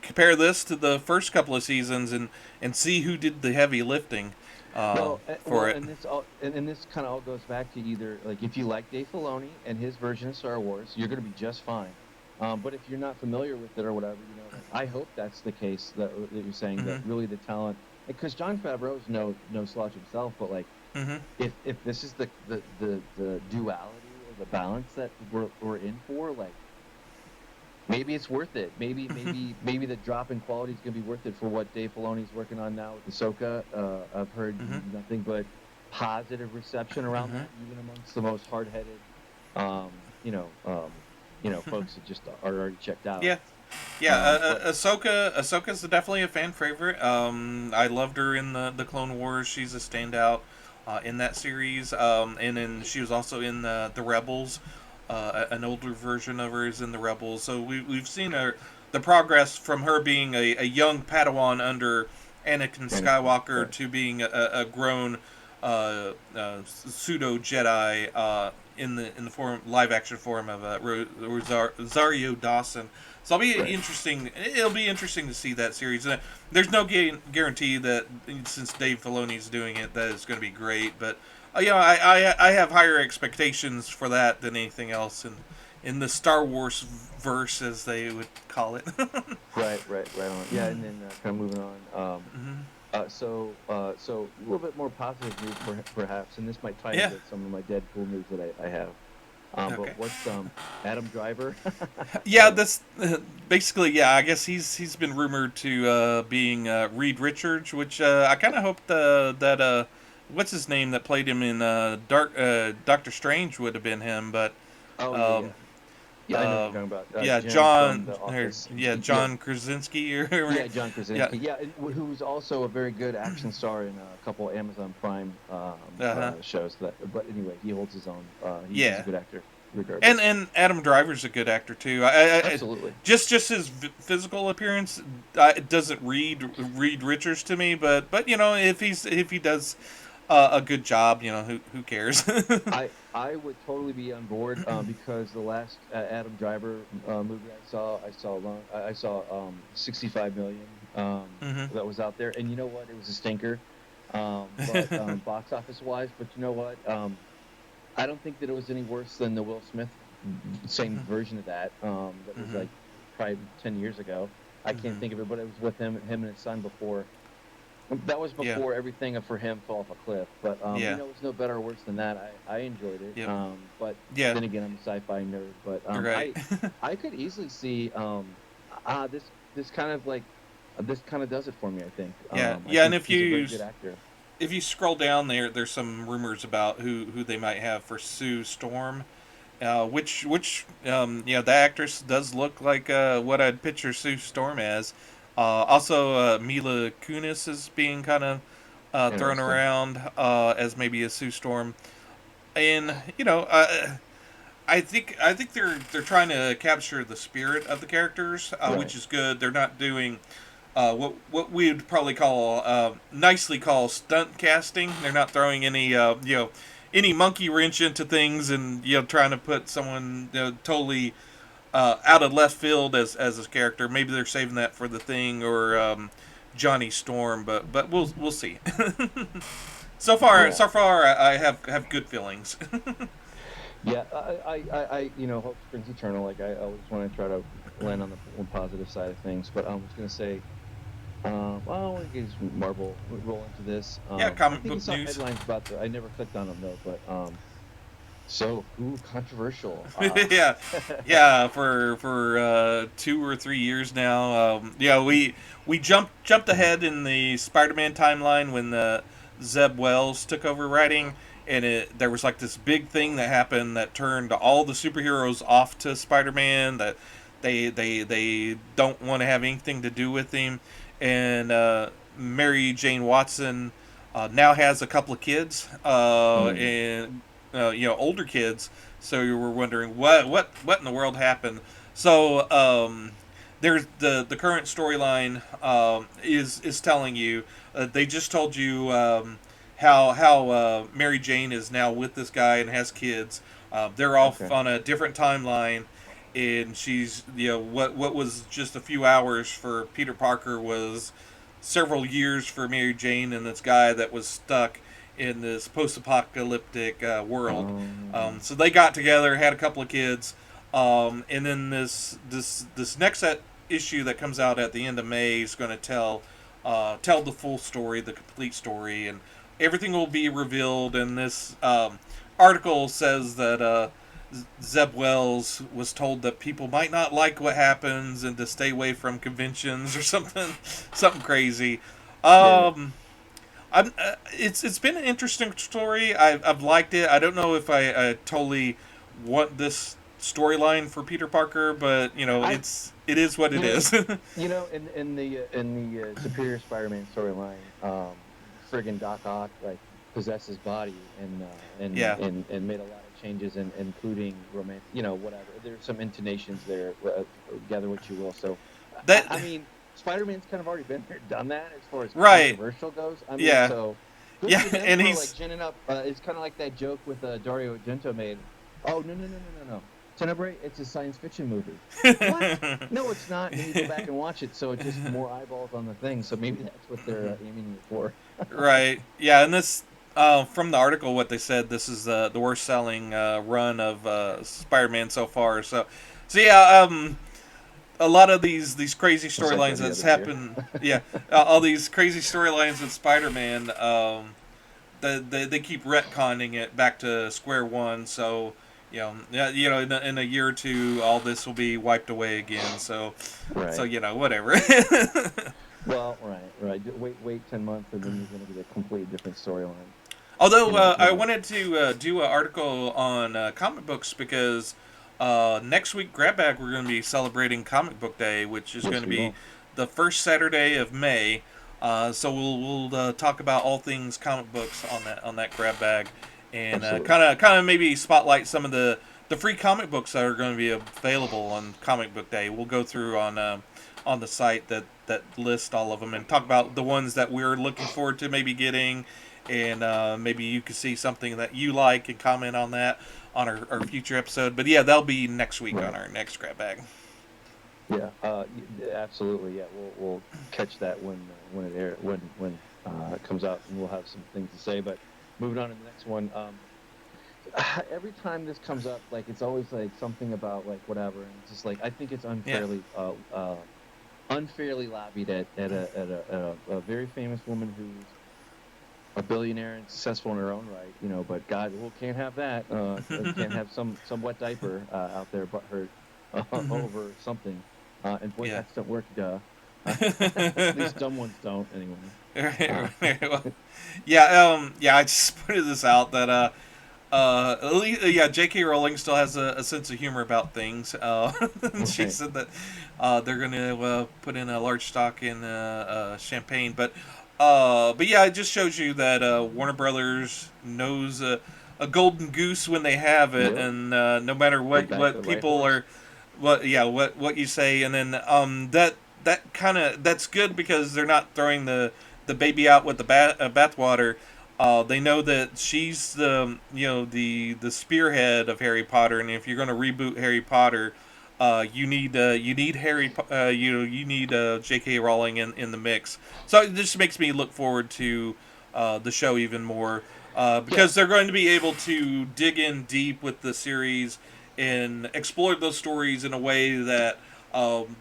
compare this to the first couple of seasons and see who did the heavy lifting for it. And this kind of all goes back to either like if you like Dave Filoni and his version of Star Wars, you're going to be just fine. But if you're not familiar with it or whatever, you know, I hope that's the case that you're saying that really the talent, because Jon Favreau is no slouch himself, but like. If this is the duality or the balance that we're in for, like maybe it's worth it. Maybe the drop in quality is gonna be worth it for what Dave Filoni's working on now with Ahsoka. I've heard nothing but positive reception around that, even amongst the most hard-headed, folks that just are already checked out. Yeah. Yeah, Ahsoka's definitely a fan favorite. I loved her in the Clone Wars. She's a standout in that series. And then she was also in the Rebels. An older version of her is in the Rebels. So we've seen the progress from her being a young Padawan under Anakin Skywalker to being a grown pseudo Jedi in the live action form of Rosario Dawson. So it'll be interesting to see that series. There's no guarantee that since Dave Filoni's doing it that it's going to be great, but I have higher expectations for that than anything else in the Star Wars verse, as they would call it. Right on. Yeah, and then kind of moving on. So a little bit more positive news perhaps, and this might tie into some of my Deadpool news that I have. Okay. But what's Adam Driver? Yeah, this basically, I guess he's been rumored to being Reed Richards, which I kind of hoped that what's his name that played him in Doctor Strange would have been him, but I know what you're talking about. John Krasinski or John Krasinski. Yeah, who's also a very good action star in a couple Amazon Prime shows. But anyway, he holds his own. He's a good actor, regardless. And Adam Driver's a good actor too. Absolutely. Just his physical appearance doesn't read Richards to me, but if he does a good job, who cares? I would totally be on board because the last Adam Driver movie I saw 65 million that was out there, and you know what? It was a stinker, but box office wise. But you know what? I don't think that it was any worse than the Will Smith same version of that that was like probably 10 years ago. I can't think of it, but it was with him and his son before. That was before everything for him fell off a cliff, but it's no better or worse than that. I enjoyed it, but then again, I'm a sci-fi nerd. But I could easily see this kind of does it for me. I think. And if he's a very good actor. If you scroll down there's some rumors about who they might have for Sue Storm, The actress does look like what I'd picture Sue Storm as. Also, Mila Kunis is being kind of thrown Interesting. around as maybe a Sue Storm, and I think they're trying to capture the spirit of the characters, Right. which is good. They're not doing what we'd probably call nicely call stunt casting. They're not throwing any monkey wrench into things and trying to put someone totally out of left field as a character. Maybe they're saving that for the Thing or Johnny Storm, but we'll see. Yeah. So far, I have good feelings. Yeah. Hope springs eternal. Like I always want to try to land on the positive side of things. But I was going to say, well, I guess Marvel would roll into this. Yeah, I comic think I book saw news. headlines about I never clicked on them though, but so ooh, controversial. Yeah, yeah. For 2 or 3 years now, we jumped ahead in the Spider-Man timeline when Zeb Wells took over writing, and there was like this big thing that happened that turned all the superheroes off to Spider-Man. That they don't want to have anything to do with him, and Mary Jane Watson now has a couple of kids, Mm, and older kids. So you were wondering what in the world happened. So there's the current storyline is telling you they just told you how Mary Jane is now with this guy and has kids. They're off okay. on a different timeline, and she's what was just a few hours for Peter Parker was several years for Mary Jane and this guy that was stuck in this post-apocalyptic world. So they got together, had a couple of kids, and then this next issue that comes out at the end of May is going to tell the full story, the complete story, and everything will be revealed. And this article says that Zeb Wells was told that people might not like what happens and to stay away from conventions or something crazy. Yeah. It's been an interesting story. I've liked it. I don't know if I totally want this storyline for Peter Parker, but I it is what you it know is. in the Superior Spider-Man storyline, friggin' Doc Ock like possessed his body Yeah, and made a lot of changes, including romance. Whatever. There's some intonations there. Gather what you will. So, that I mean, Spider-Man's kind of already been there, done that as far as right. controversial goes. I mean, Yeah, so good yeah, for them and for like he's ginning up. It's kind of like that joke with Dario Argento made. Oh no no no no no no! Tenebrae, it's a science fiction movie. What? No, it's not. And then you go back and watch it, so it's just more eyeballs on the thing. So maybe that's what they're aiming it for. right. Yeah, and this from the article, what they said, this is the worst selling run of Spider-Man so far. So yeah, a lot of these crazy Just like storylines every that's other year. happened. Yeah, all these crazy storylines with Spider-Man. They keep retconning it back to square one. So yeah, in a year or two, all this will be wiped away again. So Right. whatever. Well, right, right. Wait 10 months, and then you're going to get a completely different storyline. Although You I know. wanted to do an article on comic books because next week, Grab Bag, we're going to be celebrating Comic Book Day, which is going Yes, to we be will. the first Saturday of May. So we'll talk about all things comic books on that Grab Bag, and Absolutely. kind of maybe spotlight some of the free comic books that are going to be available on Comic Book Day. We'll go through on the site that list all of them and talk about the ones that we're looking forward to maybe getting, and maybe you could see something that you like and comment on that on our future episode. But yeah, that'll be next week on Right. our next Grab Bag. Yeah. Absolutely. Yeah. We'll catch that when it air when it comes out, and we'll have some things to say. But moving on to the next one. Every time this comes up, like it's always like something about like whatever, and it's just like I think it's Yeah. unfairly lobbied at a very famous woman who's a billionaire and successful in her own right, but God, well, can't have that. Can't have some wet diaper out there, but hurt over something. And boy, Yeah. cats don't work. Duh. At least dumb ones don't, anyway. Uh, Well, yeah. Yeah. I just pointed this out that At least, yeah, J.K. Rowling still has a sense of humor about things. She Okay. said that they're going to put in a large stock in champagne, but yeah, it just shows you that Warner Brothers knows a golden goose when they have it, Yep. and no matter They what back the right people horse. are, what you say, and then that kind of that's good because they're not throwing the baby out with the bathwater. They know that she's the the spearhead of Harry Potter, and if you're going to reboot Harry Potter, you need you need J.K. Rowling in the mix. So it just makes me look forward to the show even more Yeah. because they're going to be able to dig in deep with the series and explore those stories in a way that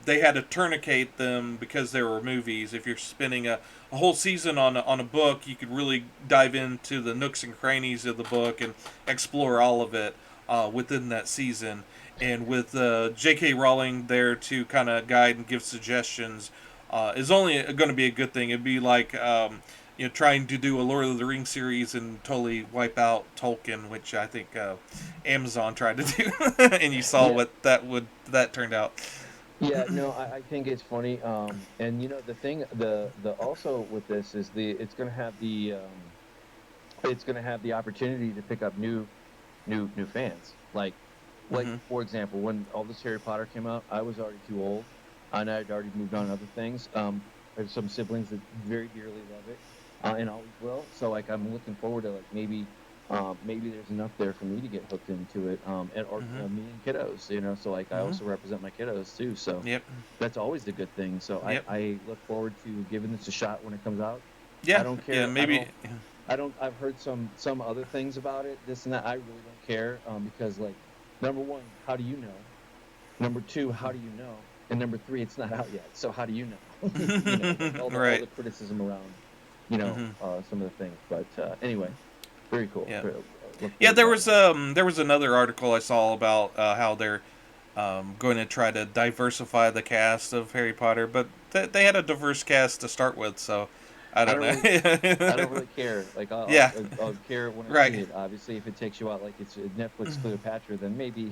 they had to tourniquet them because they were movies. If you're spending a whole season on a book, you could really dive into the nooks and crannies of the book and explore all of it within that season. And with J.K. Rowling there to kind of guide and give suggestions, is only going to be a good thing. It'd be like trying to do a Lord of the Rings series and totally wipe out Tolkien, which I think Amazon tried to do, and you saw Yeah. what that turned out. Yeah, no, I think it's funny. And the thing, the also with this is it's going to have it's going to have the opportunity to pick up new fans. Like Hmm. for example, when all this Harry Potter came out, I was already too old, and I'd already moved on to other things. There's some siblings that very dearly love it, and always will. So like, I'm looking forward to like maybe there's enough there for me to get hooked into it, or Hmm. me and kiddos. So like, I Hmm. also represent my kiddos too. So Yep. that's always a good thing. So Yep. I look forward to giving this a shot when it comes out. I Yeah. don't Yeah. care. Maybe. I've heard some other things about it, this and that. I really don't care, because like, number one, how do you know? Number two, how do you know? And number three, it's not out yet. So how do you know? Like all Right. the criticism around, Hmm. some of the things. But anyway, very cool. Yeah. Look Yeah. forward to that one. There was another article I saw about how they're going to try to diversify the cast of Harry Potter, but they had a diverse cast to start with, so I I don't don't really I don't know. really care. Like, Yeah. I'll care when I see Right. it. Obviously, if it takes you out like it's a Netflix Cleopatra, then maybe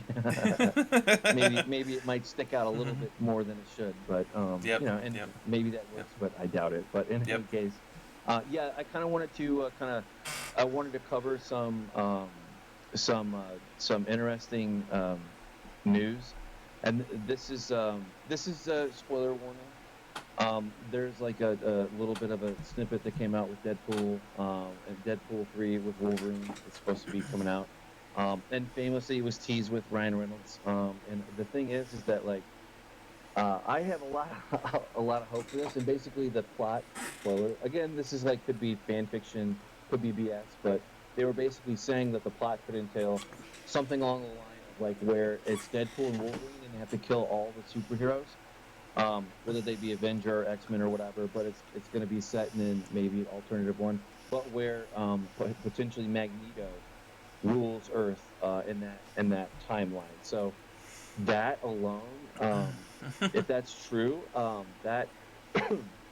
maybe it might stick out a little Hmm. bit more than it should. But Yep. and Yep. maybe that Yep. works, but I doubt it. But in Yep. any case, yeah, I kind of wanted to I wanted to cover some interesting news, and this is a spoiler warning. There's like a little bit of a snippet that came out with Deadpool, and Deadpool 3 with Wolverine is supposed to be coming out. And famously, it was teased with Ryan Reynolds. And the thing is that like, I have a lot, a lot of hope for this. And basically, the plot, spoiler again, this is like, could be fan fiction, could be BS, but they were basically saying that the plot could entail something along the line of like, where it's Deadpool and Wolverine, and they have to kill all the superheroes, whether they be Avenger or X-Men or whatever. But it's going to be set in maybe an alternative one, but where potentially Magneto rules Earth, in that timeline. So that alone, if that's true, that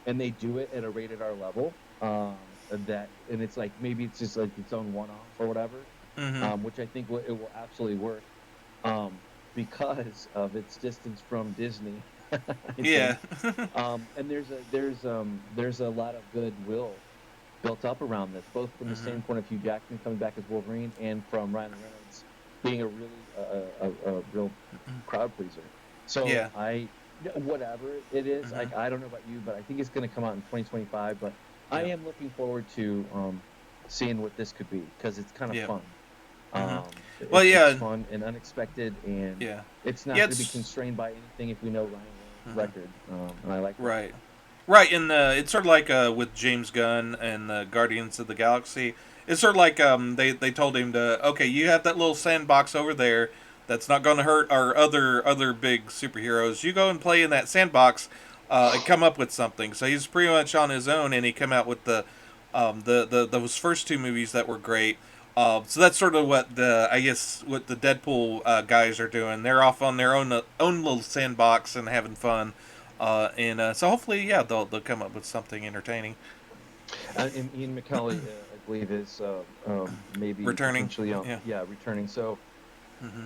and they do it at a rated R level, and it's like, maybe it's just like its own one-off or whatever, Hmm. which I think it will absolutely work, um, because of its distance from Disney, I Yeah. think. And there's a lot of goodwill built up around this, both from the Hmm. standpoint of Hugh Jackman coming back as Wolverine, and from Ryan Reynolds being a really a real crowd pleaser. So Yeah. whatever it is, Hmm. like, I don't know about you, but I think it's going to come out in 2025. But I Yeah. am looking forward to seeing what this could be, because it's kind of Yeah. fun. Hmm. Well, It's yeah. fun and unexpected, and Yeah. it's not Yeah. going to be It's constrained by anything if we know Ryan Reynolds' mhm. record, and I like that. Right. Right, and it's sort of like with James Gunn and Guardians of the Galaxy. It's sort of like they told him to, okay, you have that little sandbox over there that's not going to hurt our other big superheroes. You go and play in that sandbox and come up with something. So he's pretty much on his own, and he come out with the those first two movies that were great. So that's sort of what the I guess what the Deadpool guys are doing. They're off on their own little sandbox and having fun. And so hopefully, yeah, they'll come up with something entertaining. And Ian McKellen, believe is maybe Returning. potentially Yeah. returning. So Hmm.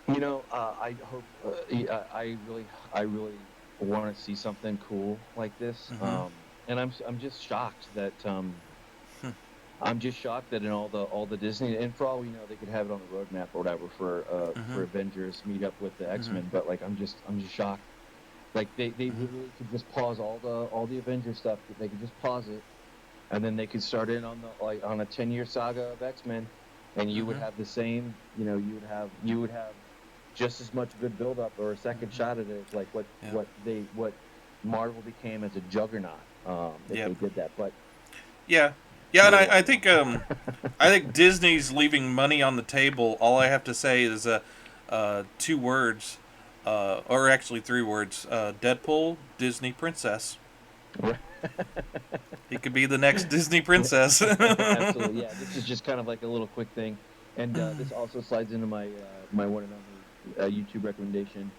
I hope I really want to see something cool like this. Hmm. And I'm just shocked that Hmm. I'm just shocked that in all the Disney, and for all we know, they could have it on the roadmap or whatever Hmm. for Avengers meet up with the Hmm. X-Men. But like I'm just shocked. Like they Hmm. literally could just pause all the Avengers stuff. They could just pause it, and then they could start in on the like on a 10-year saga of X-Men, and you would Hmm. have the same. You would have just as much good buildup or a second Hmm. shot at it as like Yeah. what Marvel became as a juggernaut if Yep. they did that. But Yeah. Yeah, and what do I I think know? I think Disney's leaving money on the table. All I have to say is two words, or actually three words: Deadpool, Disney princess. He could be the next Disney princess. Absolutely, yeah. This is just kind of like a little quick thing, and this also slides into my one and only YouTube recommendation.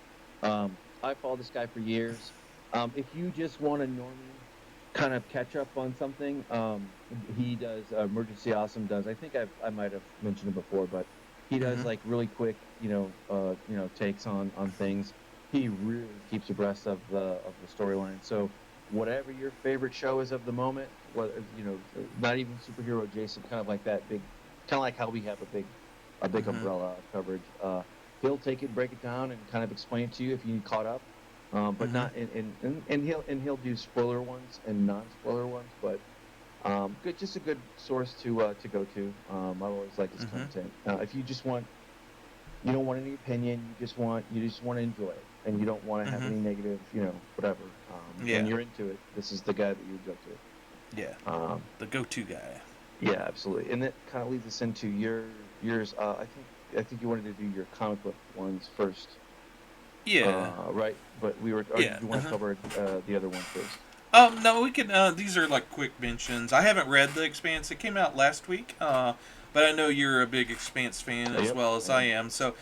I followed this guy for years. If you just want a normie kind of catch up on something, he does Emergency Awesome does. I think I might have mentioned it before, but he does Hmm. like really quick, takes on things. He really keeps abreast of the storyline. So whatever your favorite show is of the moment, whether not even superhero adjacent, kind of like that big, kind of like how we have a big Hmm. umbrella of coverage. He'll take it, break it down, and kind of explain it to you if you need caught up. But Hmm. not and he'll do spoiler ones and non-spoiler ones, but good, just a good source to go to. I always like his Hmm. content. If you don't want any opinion, you just want to enjoy it, and you don't want to have Hmm. any negative, whatever. And Yeah. you're into it, this is the guy that you would go Yeah. to. The go-to guy. Yeah, absolutely. And that kind of leads us into yours. I think you wanted to do your comic book ones first, Yeah. right? But or Yeah. did you want to Uh-huh. cover the other one first? No, we can. These are like quick mentions. I haven't read the Expanse. It came out last week. But I know you're a big Expanse fan as Yep, well as I I am. am. So,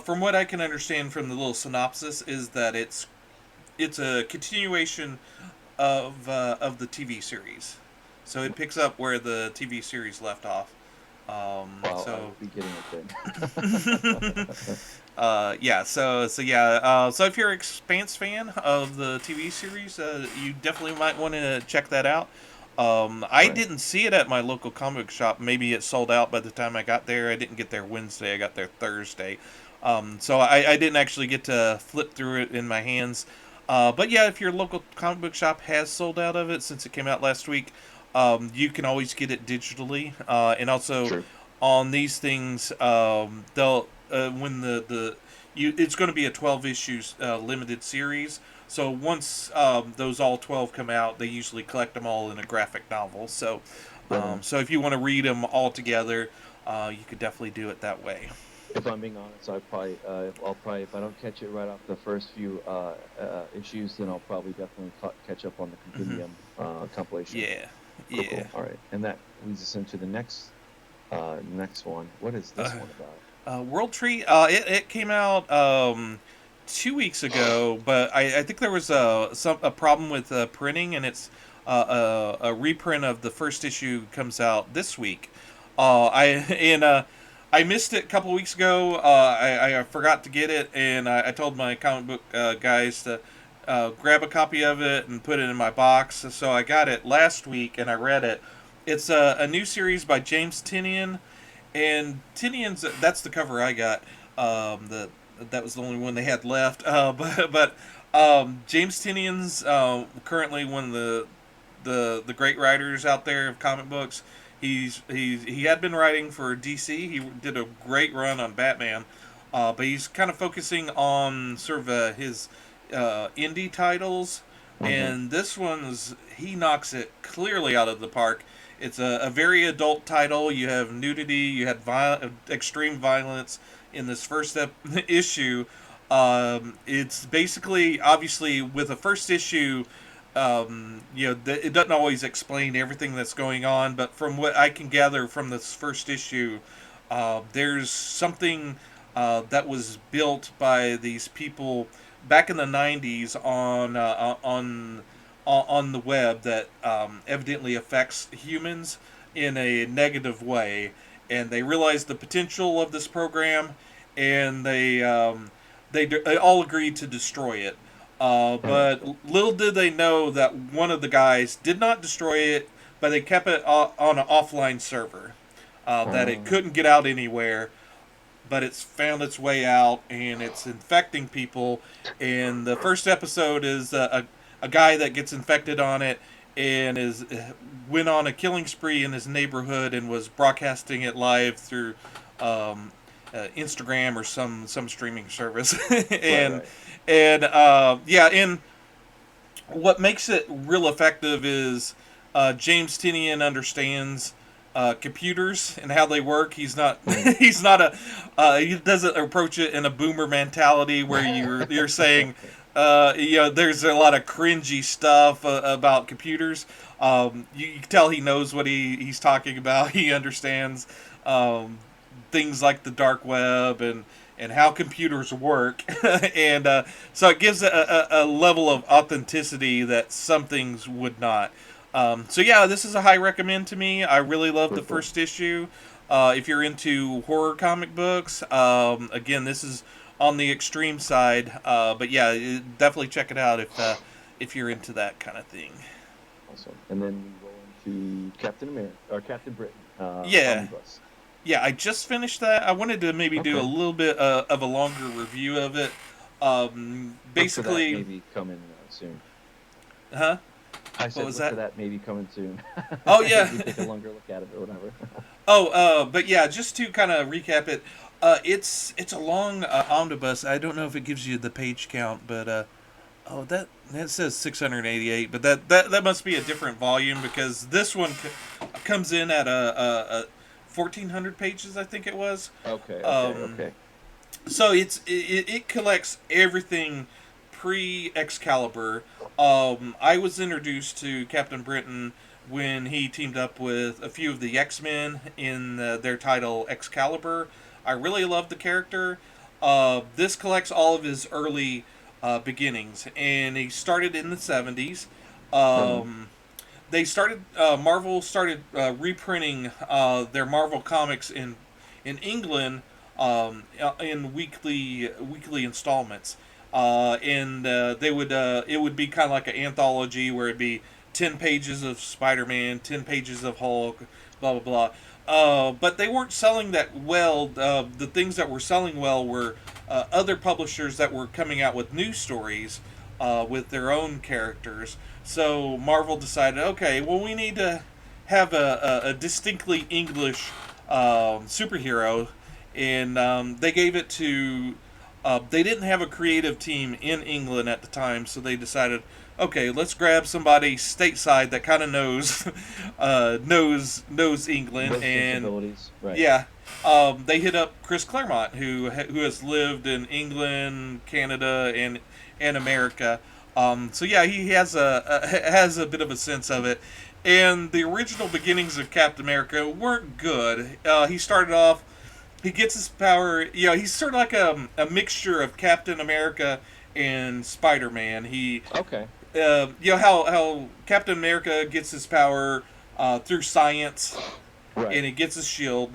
from what I can understand from the little synopsis, is that it's a continuation of the TV series. So it picks up where the TV series left off. Well, I So will be getting it then. yeah, yeah, so if you're an Expanse fan of the TV series, you definitely might want to check that out. I Right. didn't see it at my local comic shop. Maybe it sold out by the time I got there. I didn't get there Wednesday. I got there Thursday, so I didn't actually get to flip through it in my hands. But yeah, if your local comic book shop has sold out of it since it came out last week, you can always get it digitally, and also True. on these things, they'll when the you it's going to be a 12 issues limited series. So once those all 12 come out, they usually collect them all in a graphic novel. So Right on. so if you want to read them all together, you could definitely do it that way. If I'm being honest, I'll probably, if I don't catch it right off the first few issues, then I'll probably definitely catch up on the Hmm. compendium compilation. Yeah, Cool, yeah. cool. All right, and that leads us into the next one. What is this Uh, one about? World Tree. It came out 2 weeks ago, but I think there was a problem with printing, and it's a reprint of the first issue comes out this week. I and I missed it a couple weeks ago. I forgot to get it, and I told my comic book guys to grab a copy of it and put it in my box. So I got it last week, and I read it. It's a new series by James Tinian, and Tinian's that's the cover I got. That was the only one they had left. But James Tinian's currently one of the great writers out there of comic books. He had been writing for DC. He did a great run on Batman, but he's kind of focusing on sort of his indie titles. Mm-hmm. And this one's he knocks it clearly out of the park. It's a very adult title. You have nudity. You had extreme violence in this first issue. It's basically, obviously, with a first issue, it doesn't always explain everything that's going on. But from what I can gather from this first issue, there's something that was built by these people back in the '90s on the web that evidently affects humans, in a negative way, and they realized the potential of this program, and they all agreed to destroy it. But little did they know that one of the guys did not destroy it, but they kept it on an offline server, that it couldn't get out anywhere. But it's found its way out, and it's infecting people. And the first episode is a guy that gets infected on it, and went on a killing spree in his neighborhood and was broadcasting it live through Instagram or some streaming service. and and what makes it real effective is James Tinian understands computers and how they work. He's not he's not he doesn't approach it in a boomer mentality where you're saying there's a lot of cringy stuff about computers. You can tell he knows what he's talking about. He understands things like the dark web and how computers work. And so it gives a level of authenticity that some things would not. So yeah, this is a high recommend to me. I really love the first issue. If you're into horror comic books, again, this is on the extreme side. But yeah, definitely check it out if you're into that kind of thing. Awesome. And then we go into Captain America or Captain Britain. Yeah. Omnibus. Yeah, I just finished that. I wanted to maybe do a little bit of a longer review of it. Basically, that maybe coming soon. Huh? I said, look for that maybe coming soon. Oh yeah, we take a longer look at it or whatever. But yeah, just to kind of recap it, it's a long omnibus. I don't know if it gives you the page count, but that says 688, but that must be a different volume because this one comes in at a 1,400 pages, I think it was. Okay. So it collects everything pre-Excalibur. I was introduced to Captain Britain when he teamed up with a few of the X-Men in their title Excalibur. I really love the character. This collects all of his early beginnings, and he started in the 70s. Marvel started reprinting their Marvel comics in England in weekly installments. And it would be kind of like an anthology where it'd be 10 pages of Spider-Man, 10 pages of Hulk, blah blah blah. But they weren't selling that well. The things that were selling well were other publishers that were coming out with new stories with their own characters. So Marvel decided, okay, well, we need to have a distinctly English superhero, and they gave it to. They didn't have a creative team in England at the time, so they decided, okay, let's grab somebody stateside that kind of knows England, Those and right. Yeah, they hit up Chris Claremont, who has lived in England, Canada, and America. So yeah, he has a bit of a sense of it, and the original beginnings of Captain America weren't good. He started off. He gets his power. He's sort of like a mixture of Captain America and Spider-Man. How Captain America gets his power through science, right, and he gets his shield.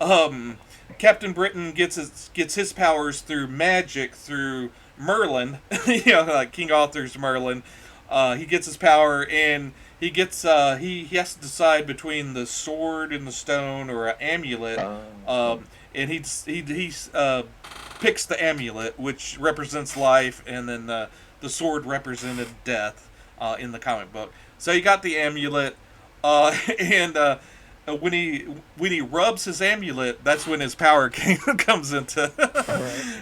Captain Britain gets his powers through magic, through Merlin. Like King Arthur's Merlin. He gets his power, and he has to decide between the sword and the stone or an amulet. And he picks the amulet, which represents life, and then the sword represented death in the comic book. So he got the amulet, and when he rubs his amulet, that's when his power comes into.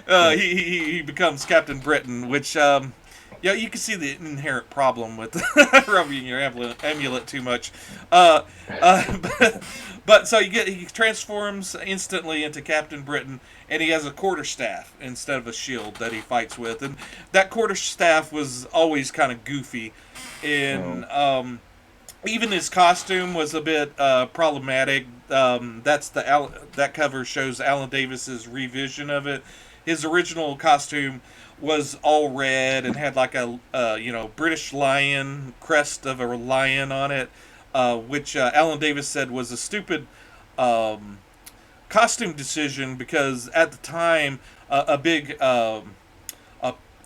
Right. He becomes Captain Britain, which you can see the inherent problem with rubbing your amulet too much. But so he transforms instantly into Captain Britain, and he has a quarterstaff instead of a shield that he fights with, and that quarterstaff was always kind of goofy, and even his costume was a bit problematic. That cover shows Alan Davis's revision of it. His original costume was all red and had like a British lion crest of a lion on it. which Alan Davis said was a stupid um, costume decision because at the time a big a,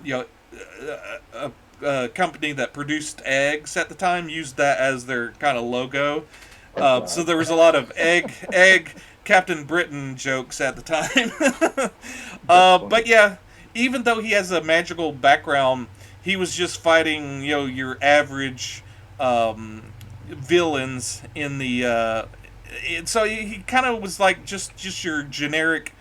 you know a company that produced eggs at the time used that as their kind of logo. So there was a lot of egg Captain Britain jokes at the time. But yeah, even though he has a magical background, he was just fighting your average villains in the. So he kind of was like just your generic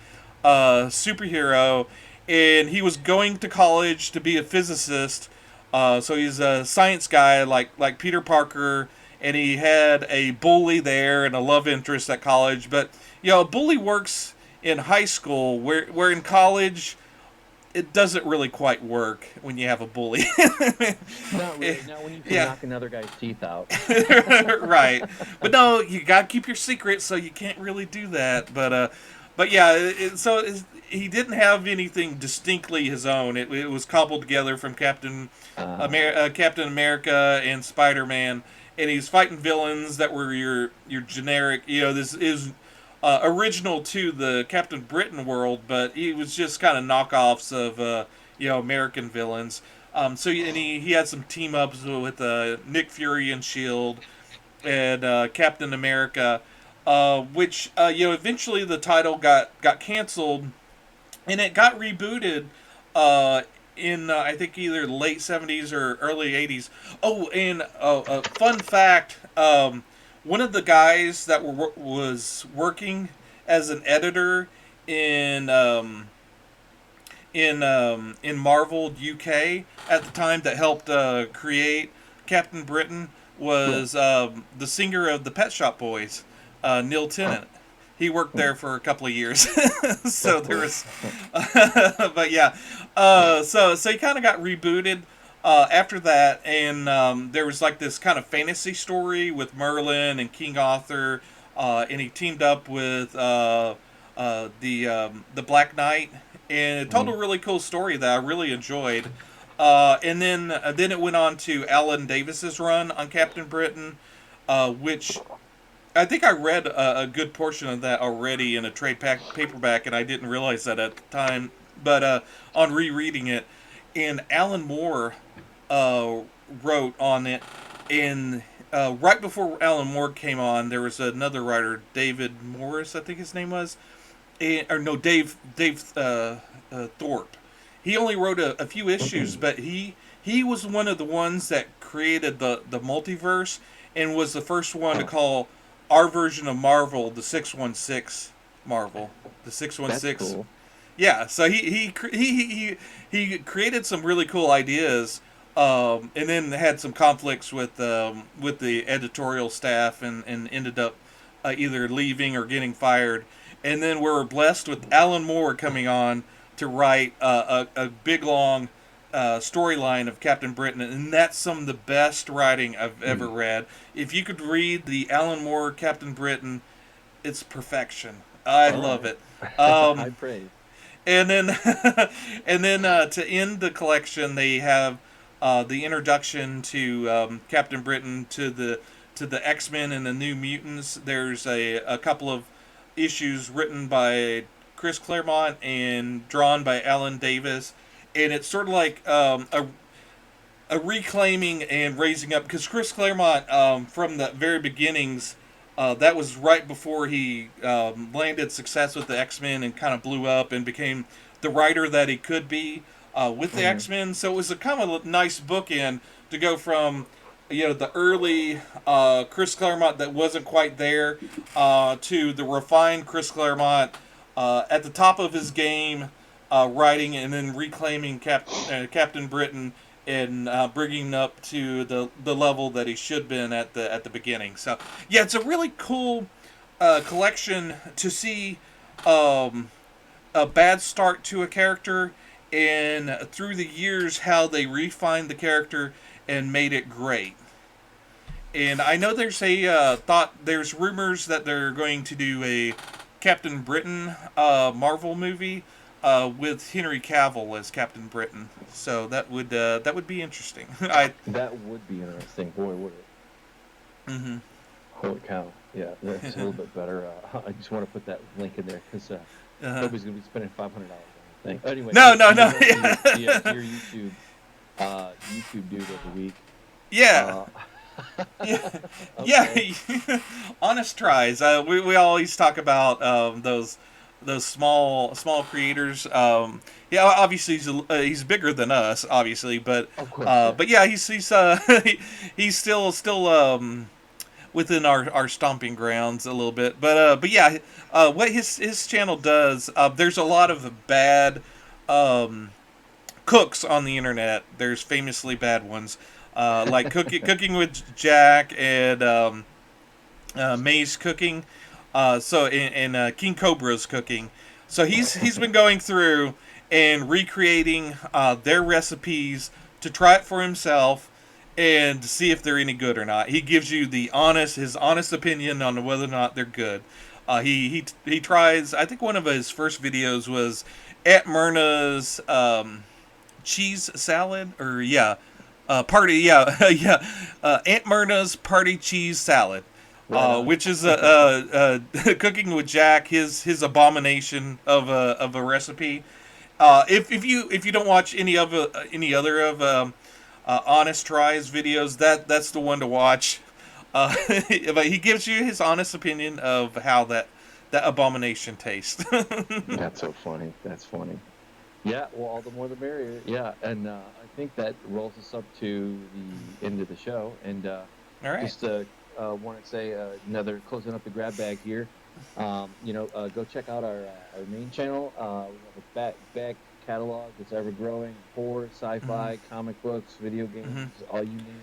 superhero, and he was going to college to be a physicist. So he's a science guy like Peter Parker, and he had a bully there and a love interest at college. But a bully works in high school, where in college it doesn't really quite work when you have a bully. Not really. Not when you can knock another guy's teeth out. Right. But no, you gotta keep your secret, so you can't really do that. But yeah, he didn't have anything distinctly his own. It was cobbled together from Captain America and Spider-Man, and he's fighting villains that were your generic. This is original to the Captain Britain world, but he was just kind of knockoffs of American villains. He had some team ups with Nick Fury and Shield and Captain America, which eventually the title got canceled, and it got rebooted in I think either late '70s or early '80s. Oh, and a fun fact. One of the guys that was working as an editor in Marvel UK at the time that helped create Captain Britain was the singer of the Pet Shop Boys, Neil Tennant. He worked there for a couple of years, so there was, but yeah, so he kind of got rebooted. After that, and there was like this kind of fantasy story with Merlin and King Arthur, and he teamed up with the Black Knight, and it told a really cool story that I really enjoyed. And then it went on to Alan Davis's run on Captain Britain, which I think I read a good portion of that already in a trade paperback, and I didn't realize that at the time. But on rereading it, and Alan Moore wrote on it, and right before Alan Moore came on, there was another writer, David Morris, I think his name was, Dave Thorpe. He only wrote a few issues, but he was one of the ones that created the multiverse and was the first one to call our version of Marvel the 616 Marvel, the 616. That's cool. Yeah, so he created some really cool ideas, and then had some conflicts with the editorial staff, and ended up either leaving or getting fired. And then we were blessed with Alan Moore coming on to write a big long storyline of Captain Britain, and that's some of the best writing I've ever read. If you could read the Alan Moore Captain Britain, it's perfection. I love it. I praise. And then, to end the collection, they have the introduction to Captain Britain, to the X-Men and the New Mutants. There's a couple of issues written by Chris Claremont and drawn by Alan Davis, and it's sort of like a reclaiming and raising up, because Chris Claremont, from the very beginnings, that was right before he landed success with the X-Men and kind of blew up and became the writer that he could be with the X-Men. So it was a kind of a nice bookend to go from the early Chris Claremont that wasn't quite there to the refined Chris Claremont at the top of his game, writing and then reclaiming Captain Britain and bringing up to the level that he should have been at the beginning. So yeah, it's a really cool collection to see a bad start to a character, and through the years how they refined the character and made it great. And I know there's there's rumors that they're going to do a Captain Britain Marvel movie with Henry Cavill as Captain Britain. So that would be interesting. That would be interesting. Boy, would it. Mm-hmm. Holy cow! Yeah, that's a little bit better. I just want to put that link in there because nobody's gonna be spending $500 on the thing. Anyway, No, no, no. moving on to your YouTube dude of the week. Yeah. Uh, Yeah, okay. yeah. Honest tries. We always talk about those small creators. Yeah, obviously he's bigger than us, obviously, Of course, yeah. but yeah, he's he's still within our stomping grounds a little bit. But yeah, what his channel does, there's a lot of bad um, cooks on the internet. There's famously bad ones, like cooking with Jack and May's cooking. And King Cobra's cooking. So he's been going through and recreating their recipes to try it for himself and see if they're any good or not. He gives you his honest opinion on whether or not they're good. He tries. I think one of his first videos was Aunt Myrna's cheese salad, or party, yeah, Aunt Myrna's party cheese salad, Right on. which is cooking with Jack, his abomination of a recipe. If you don't watch any other of Honest Tries videos, that's the one to watch. But he gives you his honest opinion of how that abomination tastes. That's so funny. That's funny. Yeah, well, all the more the merrier. Yeah, and I think that rolls us up to the end of the show. And All right. just want to say another closing up the grab bag here. Go check out our main channel. We have a back catalog that's ever growing: horror, sci-fi, comic books, video games, all you name it.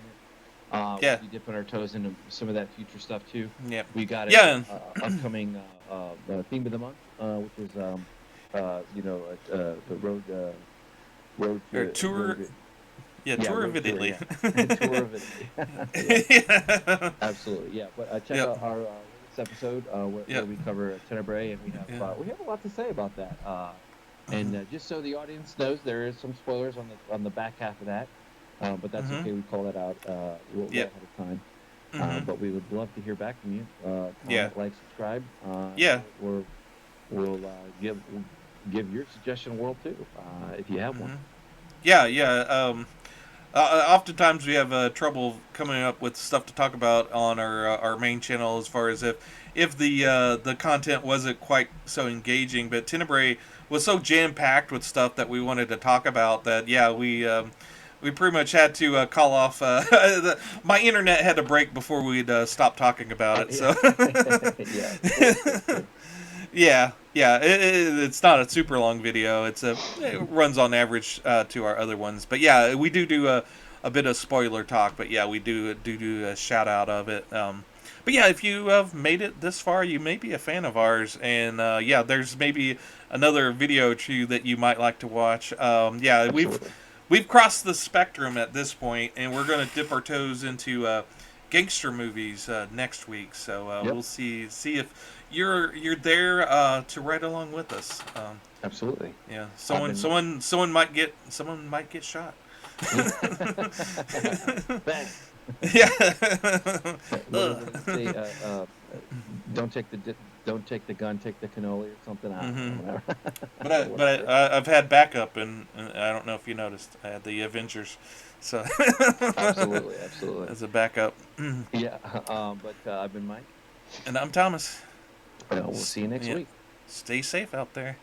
Yeah. We'll be dipping our toes into some of that future stuff too. Yep. We got an Yeah. upcoming theme of the month, which is the road Or to tour. road to- Yeah, yeah, tour of road tour, Italy. yeah. Tour of Italy. Yeah, Yeah. absolutely. Yeah, but check Yep. out our latest episode where Yep. we cover Tenebrae, and we have a lot to say about that. And just so the audience knows, there is some spoilers on the back half of that, but that's okay. We call that out well Yep. ahead of time. But we would love to hear back from you. Comment, Yeah. like, subscribe. Yeah. Or we'll give your suggestion a whirl too, if you have one. Yeah. Oftentimes we have trouble coming up with stuff to talk about on our main channel, as far as if the content wasn't quite so engaging. But Tenebrae was so jam packed with stuff that we wanted to talk about that we pretty much had to call off. My internet had to break before we'd stop talking about it. So Yeah. yeah. It's not a super long video. It runs on average to our other ones. But yeah, we do a bit of spoiler talk. But yeah, we do a shout out of it. But yeah, if you have made it this far, you may be a fan of ours, and there's maybe another video or two that you might like to watch. Absolutely. We've crossed the spectrum at this point, and we're going to dip our toes into gangster movies next week. So Yep. we'll see if you're there to ride along with us. Absolutely. Yeah, someone might get shot. Thanks. Yeah. What did they say? Don't take the gun, take the cannoli or something. I don't know, whatever. But I've had backup, and I don't know if you noticed, I had the Avengers, so Absolutely. as a backup. Yeah. But I've been Mike. And I'm Thomas. We'll see you next Yeah. week. Stay safe out there.